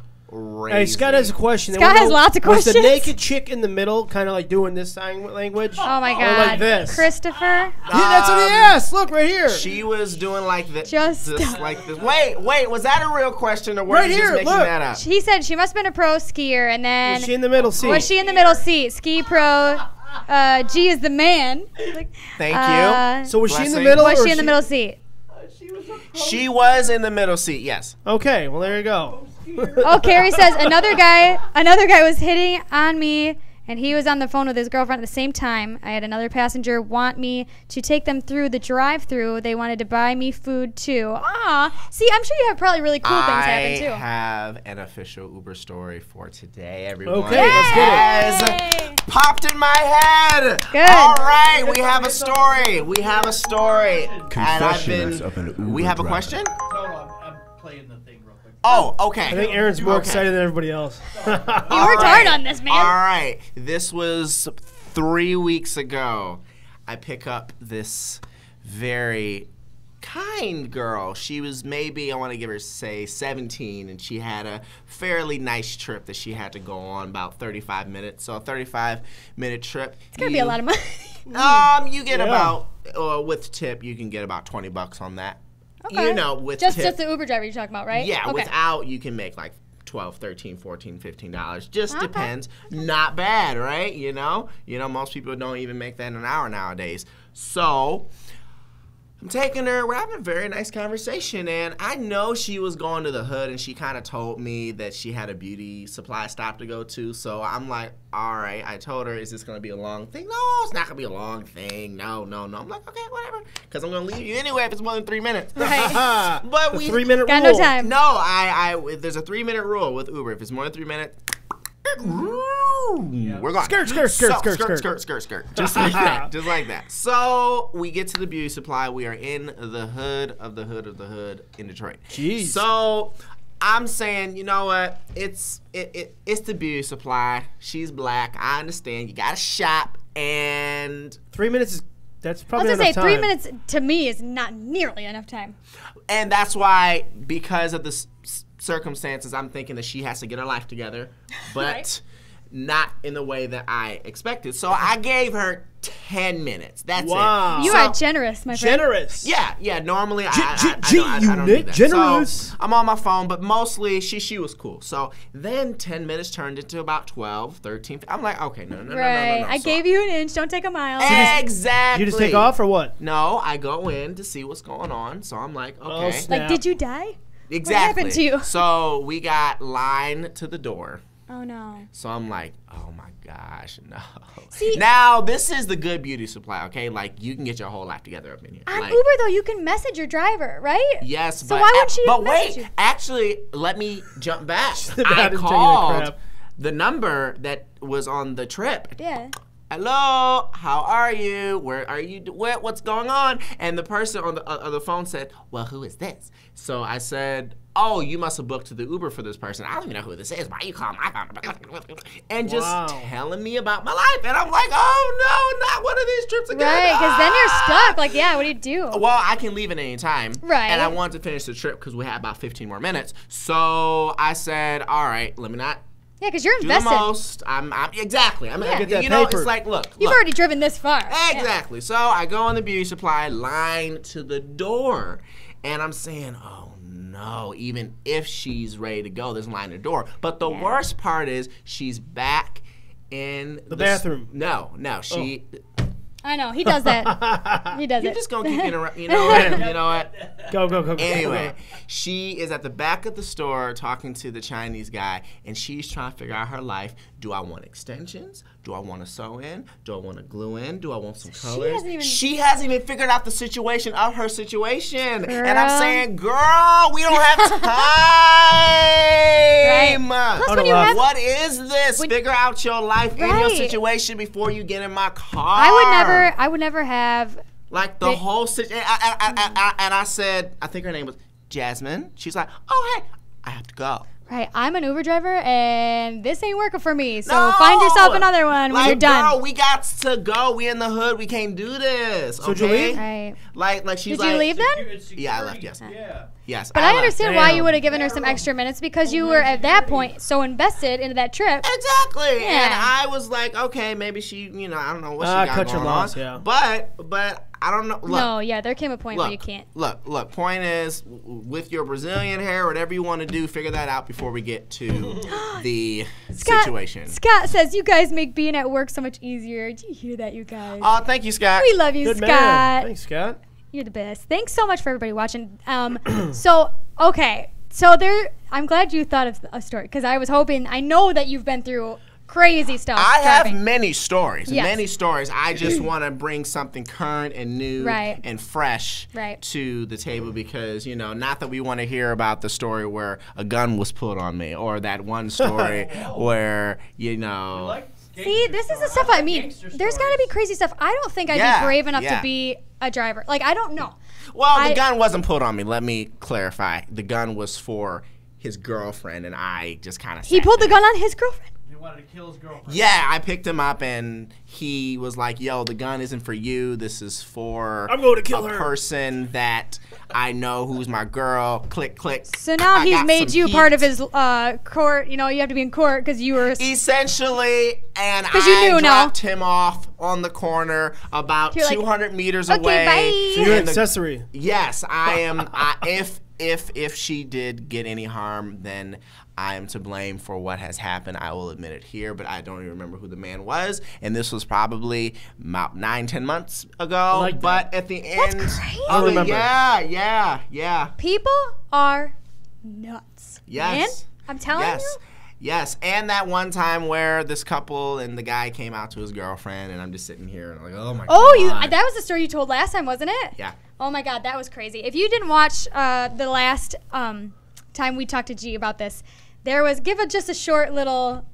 Hey, Scott has a question. Scott has lots of Was the questions. naked chick in the middle kind of like doing this sign language? Oh my Or God, like this? Christopher. Yeah, that's what he asked. Look, right here. She was doing like this. Just like this. Wait, was that a real question or were Right you here, just making look. that up? He said she must have been a pro skier, and then Was she in the middle seat? was she in the middle seat? Ski pro. G is the man. Like, Thank you. So was she in the Blessing. middle? was or she in the middle seat? She was in the middle seat. Yes. Okay, well there you go. Oh, Carrie says another guy was hitting on me, and he was on the phone with his girlfriend at the same time. I had another passenger want me to take them through the drive-through. They wanted to buy me food too. Ah, see, I'm sure you have probably really cool things happen too. I have an official Uber story for today, everyone. Okay, let's get it. Yay! Popped in my head. Good. All right, we have a story. We have a story. Confessions of an Uber We have a driver. question? No, I'm playing the thing real quick. Oh, okay. I think Aaron's more Okay. excited than everybody else. You worked hard on this, man. All right. This was 3 weeks ago. I pick up this very kind girl. She was maybe, I want to give her, say, 17, and she had a fairly nice trip that she had to go on, about 35 minutes. So a 35-minute trip. It's gonna be a lot of money. You get Yeah. about, with tip, you can get about $20 on that. Okay. You know, with just tip. the Uber driver you're talking about, right? Yeah, Okay. without you can make like $12, $13, $14, $15. Just Okay. depends. Not bad, right? You know, most people don't even make that in an hour nowadays. So I'm taking her. We're having a very nice conversation, and I know she was going to the hood, and she kind of told me that she had a beauty supply stop to go to. So I'm like, all right. I told her, is this gonna be a long thing? No, it's not gonna be a long thing. No. I'm like, okay, whatever, because I'm gonna leave you anyway if it's more than 3 minutes. Right. But The we 3-minute Got rule. no time. no, I there's a 3-minute rule with Uber. If it's more than 3 minutes, we're going. Skirt. Just like that. Just like that. So we get to the beauty supply. We are in the hood of the hood of the hood in Detroit. Jeez. So I'm saying, you know what? It's the beauty supply. She's black. I understand. You gotta shop, and 3 minutes is that's I was probably gonna enough say time. 3 minutes to me is not nearly enough time. that's why, because of the circumstances, I'm thinking that she has to get her life together, but Right. not in the way that I expected. So I gave her 10 minutes. That's Wow. it. You So- are generous, my friend. Generous. Yeah. Normally, I G don't do unit, that. generous. So I'm on my phone, but mostly she was cool. So then 10 minutes turned into about 12, 13. I'm like, okay, no. Right. I So- gave you an inch. Don't take a mile. Exactly. You just take off or what? No, I go in to see what's going on. So I'm like, okay. snap. Like, did you die? Exactly. happened to you? So we got line to the door. Oh no. So I'm like, oh my gosh, no. See- now this is the good beauty supply, okay? Like you can get your whole life together up in here. On Like, Uber though, you can message your driver, right? yes, So but why wouldn't she but message wait, you? actually, let me jump back. bad I at taking a called crap. the number that was on the trip. Yeah. hello, how are you? Where are you? What's going on? And the person on the phone said, well, who is this? So I said, oh, you must have booked the Uber for this person. I don't even know who this is. Why are you calling my phone? And just telling me about my life. And I'm like, oh, no, not one of these trips again. Right, because then you're stuck. Like, yeah, what do you do? Well, I can leave at any time. Right. And I wanted to finish the trip because we had about 15 more minutes. So I said, all right, let me not Yeah, because you're do the invested. most. Exactly. I mean, Get that you know, paper. it's like, look. You've already driven this far. Exactly. So I go in the beauty supply line to the door, and I'm saying, oh no, even if she's ready to go, there's a line at the door. But the worst part is she's back in the bathroom. No, she. I know, he does that. He does You're it. just gonna keep interrupting. You know what? You know what? Go. Anyway, she is at the back of the store talking to the Chinese guy, and she's trying to figure out her life. Do I want extensions? Do I want to sew in? Do I want to glue in? Do I want some colors? She hasn't even figured out the situation of her situation. Girl. And I'm saying, girl, we don't have time. Right. Plus, when you have, what is this? Figure out your life and your situation before you get in my car. I would never have. Like the whole situation. And I said, I think her name was Jasmine. She's like, oh, hey, I have to go. Right, I'm an Uber driver, and this ain't working for me. So find yourself another one when you're done. Girl, we got to go. We in the hood. We can't do this. So did you leave? Right. Like she's Did you leave then? Yeah, I left. Yes. Yeah. Yes. But I understand why you would have given her Yeah, some well, extra minutes because you were at that point so invested into that trip. Exactly. Yeah. And I was like, okay, maybe she, I don't know what she got cut your going loss, on. yeah. But I don't know. Look, No, yeah, there came a point where you can't. Look. Point is, with your Brazilian hair, whatever you want to do, figure that out before we get to the situation. Scott says you guys make being at work so much easier. Do you hear that, you guys? Oh, thank you, Scott. We love you, Good Scott. man. Thanks, Scott. You're the best. Thanks so much for everybody watching. So there. I'm glad you thought of a story because I was hoping. I know that you've been through crazy stuff. I have driving. many stories. Yes. Many stories. I just want to bring something current and new and fresh to the table because, not that we want to hear about the story where a gun was put on me or that one story where, See, this is the stuff I mean. There's got to be crazy stuff. I don't think I'd be brave enough to be a driver. Like, I don't know. Well, the gun wasn't put on me. Let me clarify. The gun was for his girlfriend, and I just kind of He pulled the gun on his girlfriend? He wanted to kill his girlfriend. Yeah, I picked him up, and he was like, yo, the gun isn't for you. This is for I'm going to kill a her. person that I know who's my girl. Click, click. So now I he's got made some you heat. part of his court. You have to be in court because you were. Essentially, and you knew I now. dropped him off on the corner about You're like, 200 meters okay, away. bye. So you're an And the- accessory. Yes, I am. If she did get any harm, then I am to blame for what has happened. I will admit it here, but I don't even remember who the man was. And this was probably about 9-10 months ago. like but at the end, crazy. I don't remember. Yeah. People are nuts. Yes. Man, I'm telling you. Yes, and that one time where this couple and the guy came out to his girlfriend, and I'm just sitting here and I'm like, oh my god. That was the story you told last time, wasn't it? Yeah. Oh my god, that was crazy. If you didn't watch the last time we talked to G about this, just a short little.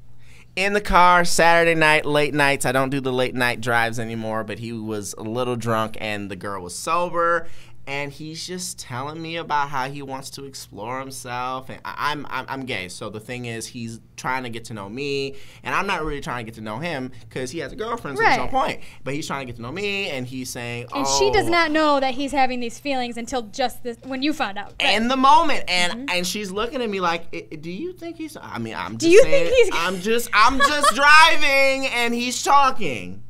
In the car, Saturday night, late nights. I don't do the late night drives anymore, but he was a little drunk and the girl was sober. And he's just telling me about how he wants to explore himself. And I'm gay, so the thing is, he's trying to get to know me, and I'm not really trying to get to know him because he has a girlfriend, so there's no point. But he's trying to get to know me, and he's saying, And she does not know that he's having these feelings until just when you found out. in the moment, and she's looking at me like, do you think he's? I mean, I'm just Do you saying, think he's? I'm just driving, and he's talking.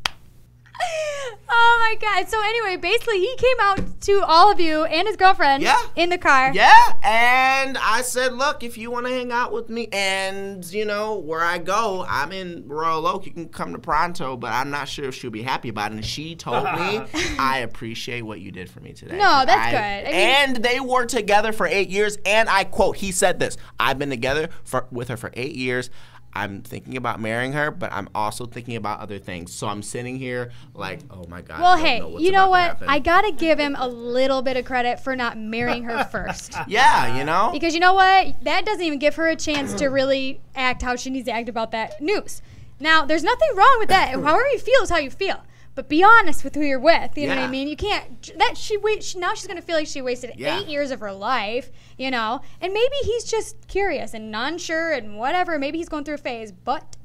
Oh my god. So anyway, basically he came out to all of you and his girlfriend in the car. Yeah, and I said, look, if you want to hang out with me and, where I go, I'm in Royal Oak, you can come to Pronto, but I'm not sure if she'll be happy about it. And she told me, I appreciate what you did for me today. No, that's good. I mean, and they were together for 8 years, and I quote, he said this, I've been together with her for 8 years. I'm thinking about marrying her, but I'm also thinking about other things. So I'm sitting here like, oh my God. Well, I don't hey, know what's you know about to what? happen. I gotta give him a little bit of credit for not marrying her first. Yeah, Because you know what? That doesn't even give her a chance to really act how she needs to act about that news. Now, there's nothing wrong with that. However you feel is how you feel. But be honest with who you're with. You know what I mean? You can't. Now she's gonna feel like she wasted 8 years of her life. You know, and maybe he's just curious and unsure and whatever. Maybe he's going through a phase. But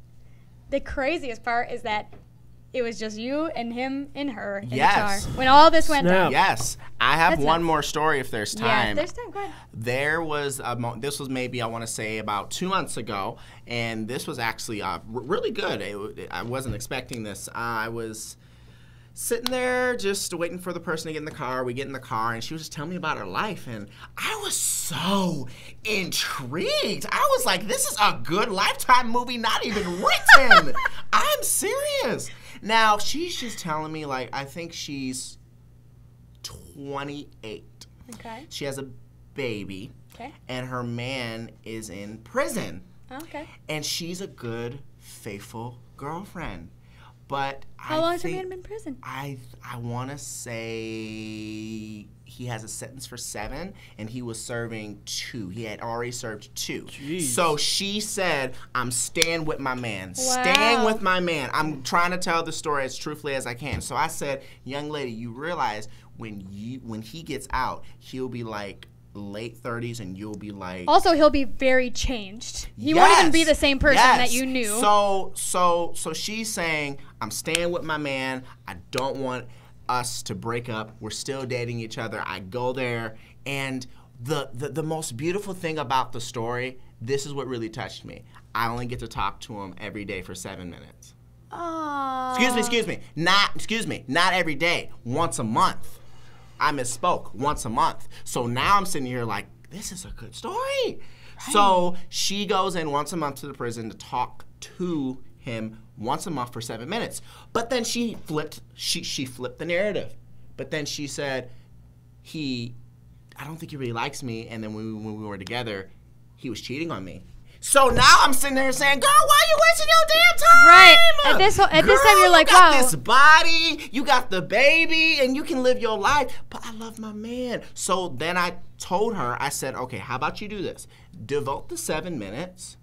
the craziest part is that it was just you and him and her in the car when all this went down. Yes. I have one more story if there's time. Yeah, if there's time, go ahead. There was this was maybe, I want to say, about 2 months ago, and this was actually really good. I wasn't expecting this. I was sitting there just waiting for the person to get in the car. We get in the car, and she was just telling me about her life, and I was so intrigued. I was like, this is a good Lifetime movie, not even written. I'm serious. Now, she's just telling me, like, I think she's 28. Okay. She has a baby. Okay. And her man is in prison. Okay. And she's a good, faithful girlfriend. But how long has her man been in prison? I want to say he has a sentence for 7, and he was serving 2. He had already served 2. Jeez. So she said, I'm staying with my man. Wow. Staying with my man. I'm trying to tell the story as truthfully as I can. So I said, young lady, you realize when he gets out, he'll be like late 30s, and you'll be like. Also, he'll be very changed. He won't even be the same person that you knew. So she's saying, I'm staying with my man. I don't want us to break up. We're still dating each other. I go there, and the most beautiful thing about the story, this is what really touched me. I only get to talk to him every day for 7 minutes. Oh. Excuse me. Not every day. Once a month. I misspoke. Once a month. So now I'm sitting here like, this is a good story. Right. So she goes in once a month to the prison to talk to him once a month for 7 minutes. But then she flipped the narrative. But then she said, I don't think he really likes me. And then when we were together, he was cheating on me. So now I'm sitting there saying, girl, why are you wasting your damn time? Right. At this time, you're like, wow. You got this body, you got the baby, and you can live your life, but I love my man. So then I told her, I said, okay, how about you do this? Devote the 7 minutes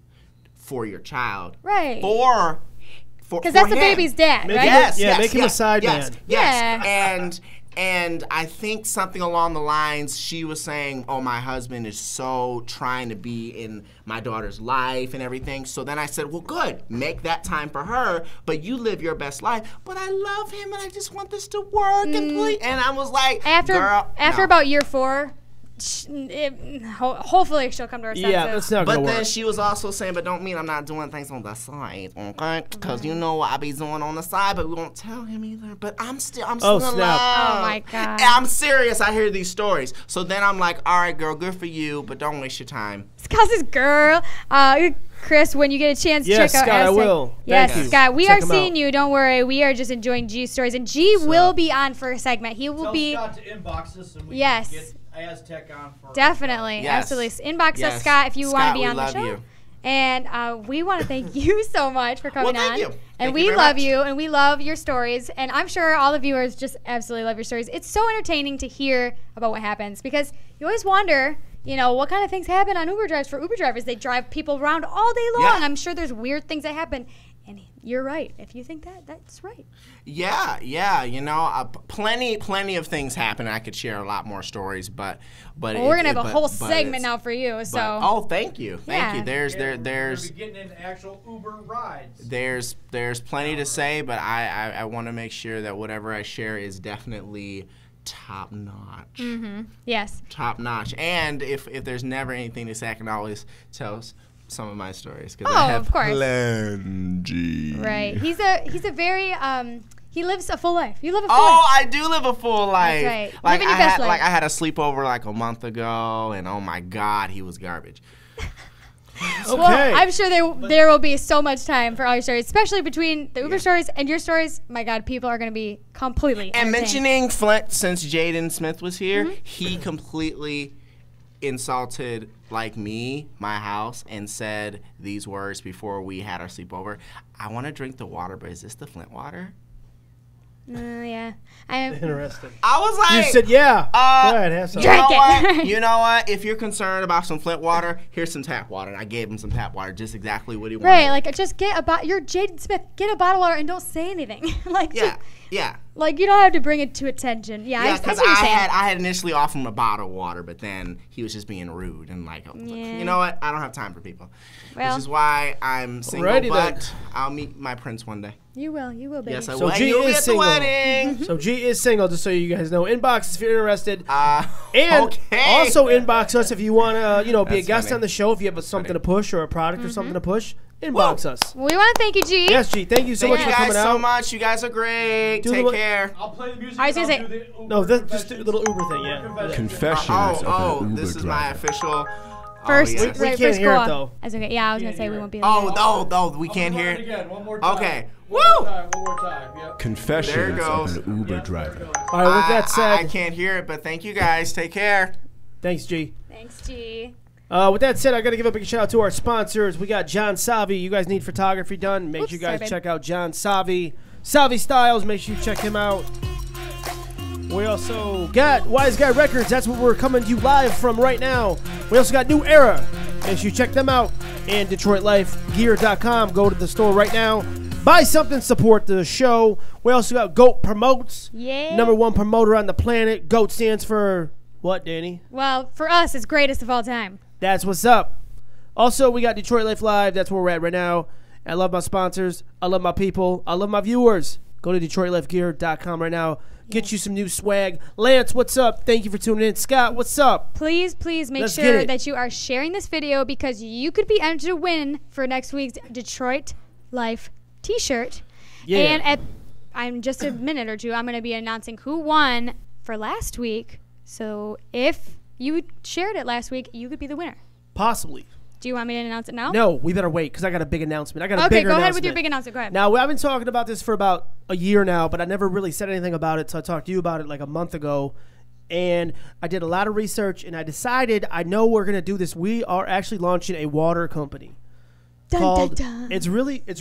for your child. Right. Because that's the baby's dad, right? Yes, make him a side man. Yes. Yeah. And I think something along the lines, she was saying, oh, my husband is so trying to be in my daughter's life and everything. So then I said, well, good. Make that time for her, but you live your best life. But I love him, and I just want this to work. And I was like, after no. about year 4, hopefully she'll come to her senses. Yeah, that's not gonna But work. then she was also saying, but don't mean I'm not doing things on the side, okay? Because you know what I be doing on the side, but we won't tell him either. But I'm still in love. Oh, my God. I'm serious. I hear these stories. So then I'm like, all right, girl, good for you, but don't waste your time. It's because this girl. Chris, when you get a chance to check out Scott, I Aztec. will. Yes, Thank you. Scott, we Check are him seeing out. you. Don't worry. We are just enjoying G's stories. And G will be on for a segment. He will Tell be. Scott to inbox us and we Yes. can get Aztec on for Definitely. Yes. Absolutely. Inbox us, Yes. Scott, if you want Scott, to be we on the love show. you. And we want to thank you so much for coming Well, thank on. you. And Thank we you very love much. you, and we love your stories. And I'm sure all the viewers just absolutely love your stories. It's so entertaining to hear about what happens because you always wonder, you know, what kind of things happen on Uber drives for Uber drivers. They drive people around all day long. Yeah. I'm sure there's weird things that happen. And you're right. If you think that, that's right. Yeah. You know, plenty of things happen. I could share a lot more stories, but Well, we're gonna have a whole segment now for you. So. Oh, thank you. Yeah. There's We're gonna be getting into actual Uber rides. there's plenty to say, but I want to make sure that whatever I share is definitely top notch. Yes. Top notch. And if there's never anything to say, I can always tell some of my stories because Oh, I have of course. plenty. Right. He's a very he lives a full life. You live a full Oh, life. I do live a full life. right. Like Living your best life. Like I had a sleepover like a month ago, and oh my God, he was garbage. Okay. Well, I'm sure there will be so much time for all your stories, especially between the Uber stories and your stories. My God, people are going to be completely And entertained. mentioning Flint, since Jaden Smith was here, he completely insulted like me, my house, and said these words before we had our sleepover. I want to drink the water, but is this the Flint water? Yeah. I'm Interesting. I was like, You said yeah. Go ahead, have some. you know Drink what? it. You know what? If you're concerned about some Flint water, here's some tap water. And I gave him some tap water, just exactly what he wanted. right. Like, just get a bottle. You're Jaden Smith. Get a bottle of water and don't say anything. Like, Yeah, just, yeah. like you don't have to bring it to attention. Yeah, Yeah, I see because what you're saying. I had initially offered him a bottle of water, but then he was just being rude and like, I was like, Yeah. you know what? I don't have time for people. Well. Which is why I'm single, Alrighty but then. I'll meet my prince one day. You will, baby. Yes, I So will. G You'll be is at the single. wedding. So G is single, just so you guys know. Inbox if you're interested. And Okay. also inbox us if you want to, be a That's guest funny. on the show. If you have something to push or a product or something to push, inbox us. We want to thank you, G. Yes, G. Thank you so Thank much you for guys coming so out. much. You guys are great. Do the Take what- care. I'll play the music. I was gonna and I'll say- do the Uber No, just confession. a little Uber thing, yeah. Confessions of an Uber this is driver. my official. First, yes. We right, can't first hear go it, off. though. I was okay. Yeah, I was gonna say we won't be. We can't hear it. Again, one more time. Okay. One Woo! more time. Yep. There it Confessions goes. of an Uber driver. All right, with that I said, can't hear it, but thank you guys. Take care. thanks, G. Thanks, G. With that said, I got to give a big shout out to our sponsors. We got John Savi. You guys need photography done. Make sure you guys sorry, babe. check out John Savi. Savi Styles, make sure you check him out. We also got Wise Guy Records. That's what we're coming to you live from right now. We also got New Era. Make sure you check them out. And DetroitLifeGear.com. Go to the store right now. Buy something, support the show. We also got Goat Promotes. Yeah. #1 promoter on the planet. Goat stands for what, Danny? Well, for us, it's greatest of all time. That's what's up. Also, we got Detroit Life Live. That's where we're at right now. I love my sponsors. I love my people. I love my viewers. Go to DetroitLifeGear.com right now. Get you some new swag. Lance, what's up? Thank you for tuning in. Scott, what's up? Please make Let's get sure it. that you are sharing this video because you could be entered to win for next week's Detroit Life T-shirt. Yeah. And I'm just a minute or two, I'm going to be announcing who won for last week. So if you shared it last week, you could be the winner. Possibly. Do you want me to announce it now? No, we better wait because I got a big announcement. I got a Okay, bigger go ahead with your announcement. big announcement. Go ahead. Now, I've been talking about this for about a year now, but I never really said anything about it, so I talked to you about it like a month ago. And I did a lot of research, and I decided I know we're going to do this. We are actually launching a water company. Dun, Called, dun, dun. It's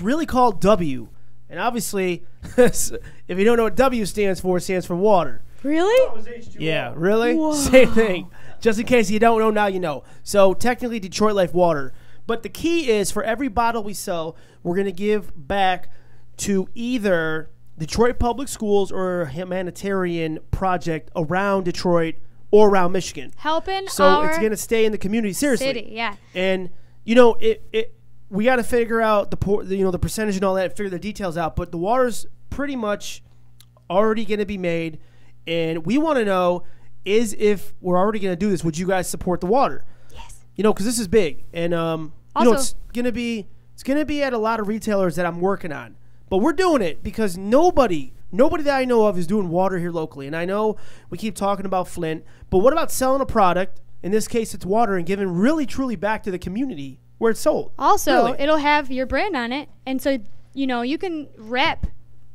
really called W. And obviously, if you don't know what W stands for, it stands for water. Really? Yeah, really? Same thing. Just in case you don't know, now you know. So technically Detroit Life Water. But the key is for every bottle we sell, we're going to give back to either Detroit Public Schools or a humanitarian project around Detroit or around Michigan. Helping So our it's going to stay in the community, seriously. city. Yeah. And we got to figure out the percentage and all that, figure the details out. But the water's pretty much already going to be made, and we want to know is if we're already going to do this, would you guys support the water? Yes. Because this is big, and Also- it's going to be at a lot of retailers that I'm working on. But we're doing it because nobody that I know of is doing water here locally. And I know we keep talking about Flint, but what about selling a product? In this case, it's water, and giving really truly back to the community where it's sold. Also, Really. it'll have your brand on it, and so you can rep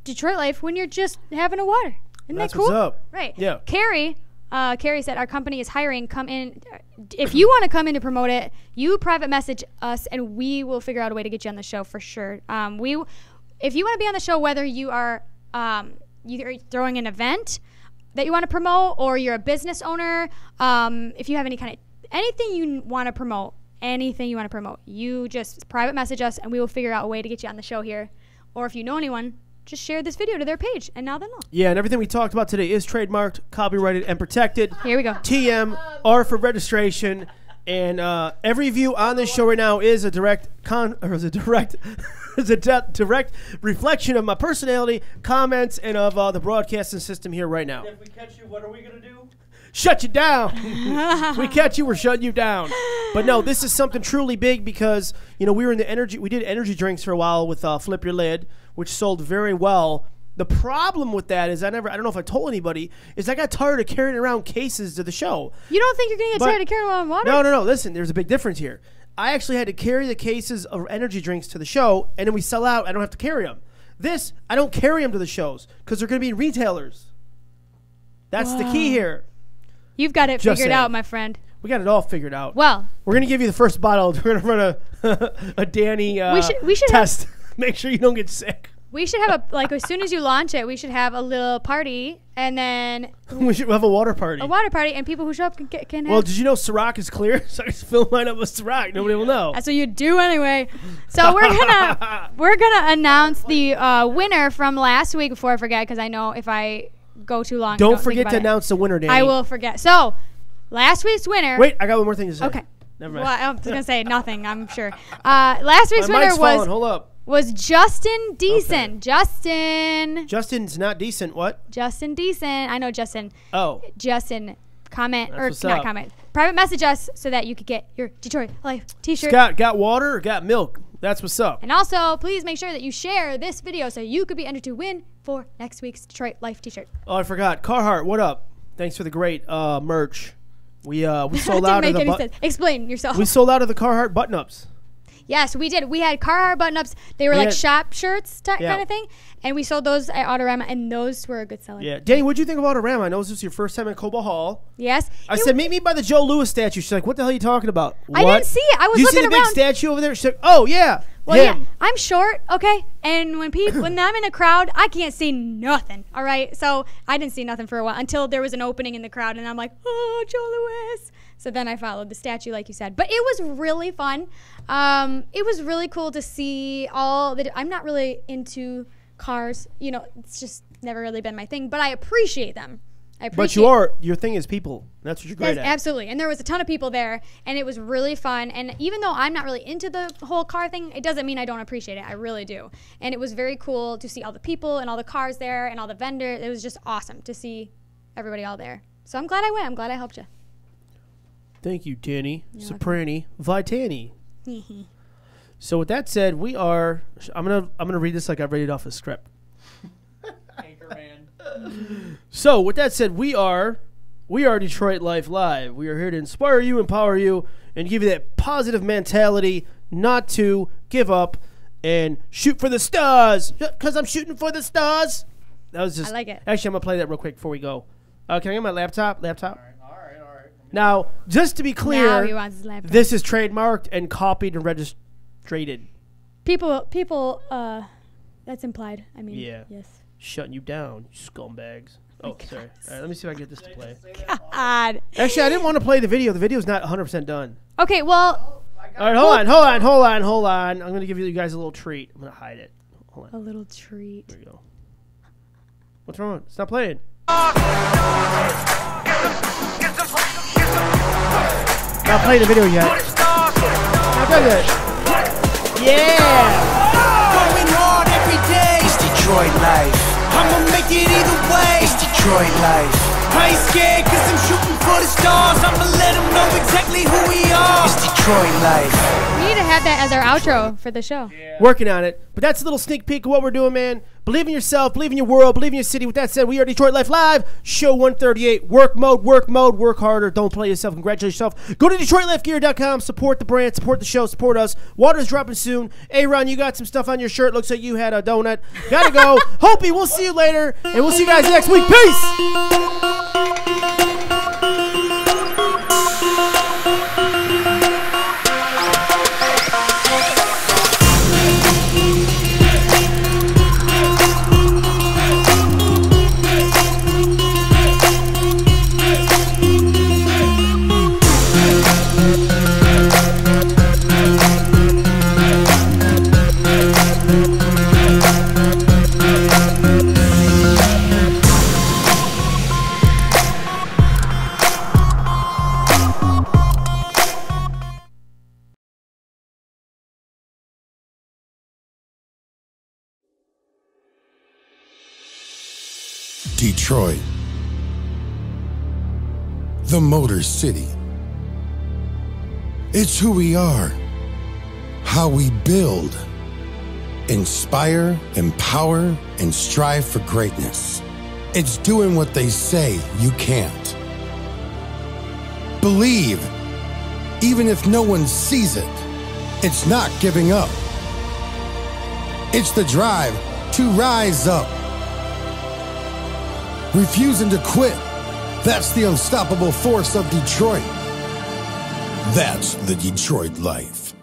Detroit Life when you're just having a water. Isn't That's that cool? what's up. Right. Yeah. Carrie said our company is hiring. Come in. If you want to come in to promote it, you private message us, and we will figure out a way to get you on the show for sure. If you want to be on the show, whether you are you're throwing an event that you want to promote, or you're a business owner, if you have anything you want to promote, you just private message us, and we will figure out a way to get you on the show here. Or if you know anyone, just share this video to their page, and now they'll know. Yeah, and everything we talked about today is trademarked, copyrighted, and protected. Here we go. TM, R for registration, and every view on this show right now is a direct direct reflection of my personality, comments, and of the broadcasting system here right now. If we catch you, what are we gonna do? Shut you down. If we catch you, we're shutting you down. But no, this is something truly big because we did energy drinks for a while with Flip Your Lid, which sold very well. The problem with that is I don't know if I told anybody, is I got tired of carrying around cases to the show. You don't think you're going to get tired of carrying around water? No. Listen, there's a big difference here. I actually had to carry the cases of energy drinks to the show, and then we sell out. I don't have to carry them. This, I don't carry them to the shows because they're going to be in retailers. That's the key here. You've got it Just figured saying. out, my friend. We got it all figured out. Well, We're going to give you the first bottle. We're going to run a Danny We should- test. Make sure you don't get sick. We should have as soon as you launch it, we should have a little party, and then We should have a water party. a water party, and people who show up can have. Well, did you know Ciroc is clear? So I just fill mine up with Ciroc. Nobody will know. That's what you do anyway. So we're gonna announce the winner from last week before I forget, because I know if I go too long, Don't think forget about to it. announce the winner, Danny. I will forget. So last week's winner. Wait, I got one more thing to say. Okay. Never Well, mind. I was gonna say nothing. I'm sure. Last week's My winner mic's falling. Hold up. was Justin Decent. Justin's not decent. What? Justin Decent. I know Justin. Oh. Justin, comment That's or what's not up. comment. Private message us so that you could get your Detroit Life T-shirt. Scott, got water or got milk? That's what's up. And also, please make sure that you share this video so you could be entered to win for next week's Detroit Life T-shirt. Oh, I forgot. Carhartt, what up? Thanks for the great merch. We That sold didn't out of make the any sense. Explain yourself. we sold out of the Carhartt button-ups. Yes, we did. We had Carhartt button-ups. They were We like had- shop shirts Yeah. kind of thing. And we sold those at Autorama, and those were a good seller. Yeah, Danny, what'd you think about Autorama? I know this was your first time at Cobalt Hall. Yes. I said, meet me by the Joe Louis statue. She's like, what the hell are you talking about? I What? didn't see it. I was Do you see looking the around. big statue over there? She's like, oh, yeah. Well, him. yeah, I'm short, okay? And when I'm in a crowd, I can't see nothing, all right? So I didn't see nothing for a while until there was an opening in the crowd, and I'm like, oh, Joe Louis. So then I followed the statue, like you said. But it was really fun. It was really cool to see all the... I'm not really into cars. You know, it's just never really been my thing. But I appreciate them. But you are, your thing is people. That's what you're great Yes, at. absolutely. And there was a ton of people there, and it was really fun. And even though I'm not really into the whole car thing, it doesn't mean I don't appreciate it. I really do. And it was very cool to see all the people and all the cars there and all the vendors. It was just awesome to see everybody all there. So I'm glad I went. I'm glad I helped you. Thank you, Danny, Soprani, Vitani. So with that said, we are. I'm gonna read this like I read it off a script. Anchorman. So with that said, we are Detroit Life Live. We are here to inspire you, empower you, and give you that positive mentality not to give up and shoot for the stars. Because I'm shooting for the stars. That was just. I like it. Actually, I'm gonna play that real quick before we go. Can I get my laptop? All right. Now, just to be Now clear, he wants his laptop. this is trademarked and copied and registered. People, that's implied. I mean, Yeah. yes. Shutting you down, you scumbags. Oh, sorry. All right, let me see if I can get this to play. God. Actually, I didn't want to play the video. The video's not 100% done. Okay, well, All right, hold on. I'm going to give you guys a little treat. I'm going to hide it. Hold a on. little treat. There you go. What's wrong? It's not playing. Not playing the video yet. Not done yet. Yeah! Going hard every day. It's Detroit life. I'ma make it either way. It's Detroit life. I ain't scared cause I'm shooting for the stars. I'ma let them know exactly who we are. It's Detroit life. We need to have that as our outro for the show. Working on it. But that's a little sneak peek of what we're doing, man. Believe in yourself. Believe in your world. Believe in your city. With that said, we are Detroit Life Live. Show 138. Work mode. Work harder. Don't play yourself. Congratulate yourself. Go to DetroitLifeGear.com. Support the brand. Support the show. Support us. Water's dropping soon. Aaron, you got some stuff on your shirt. Looks like you had a donut. Gotta go. Hopi, we'll see you later. And we'll see you guys next week. Peace. Detroit, the Motor City. It's who we are, how we build, inspire, empower, and strive for greatness. It's doing what they say you can't. Believe, even if no one sees it. It's not giving up. It's the drive to rise up. Refusing to quit. That's the unstoppable force of Detroit. That's the Detroit life.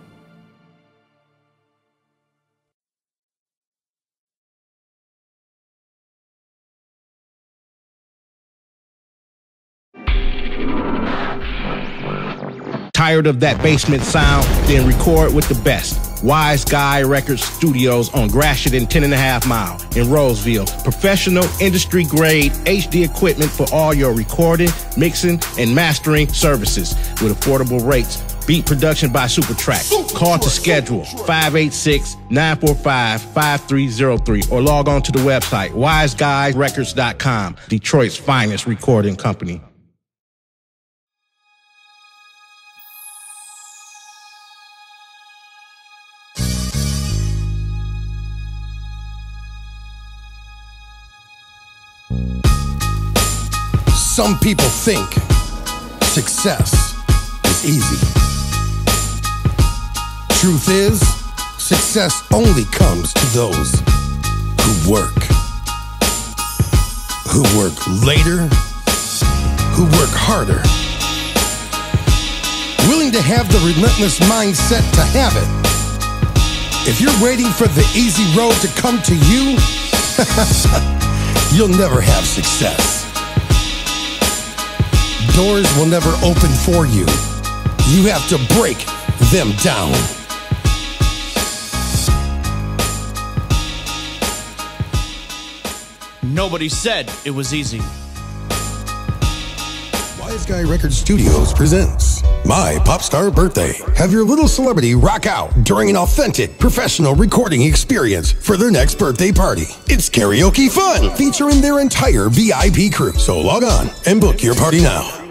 Tired of that basement sound? Then record with the best. Wise Guy Records Studios on Gratiot and 10.5 Mile in Roseville. Professional, industry-grade HD equipment for all your recording, mixing, and mastering services with affordable rates. Beat production by Supertrack. Call to schedule 586-945-5303 or log on to the website wiseguyrecords.com, Detroit's finest recording company. Some people think success is easy. Truth is, success only comes to those who work. Who work later, who work harder. Willing to have the relentless mindset to have it. If you're waiting for the easy road to come to you, you'll never have success. Doors will never open for you. You have to break them down. Nobody said it was easy. Wise Guy Records Studios presents My Popstar Birthday. Have your little celebrity rock out during an authentic, professional recording experience for their next birthday party. It's karaoke fun featuring their entire VIP crew. So log on and book your party now.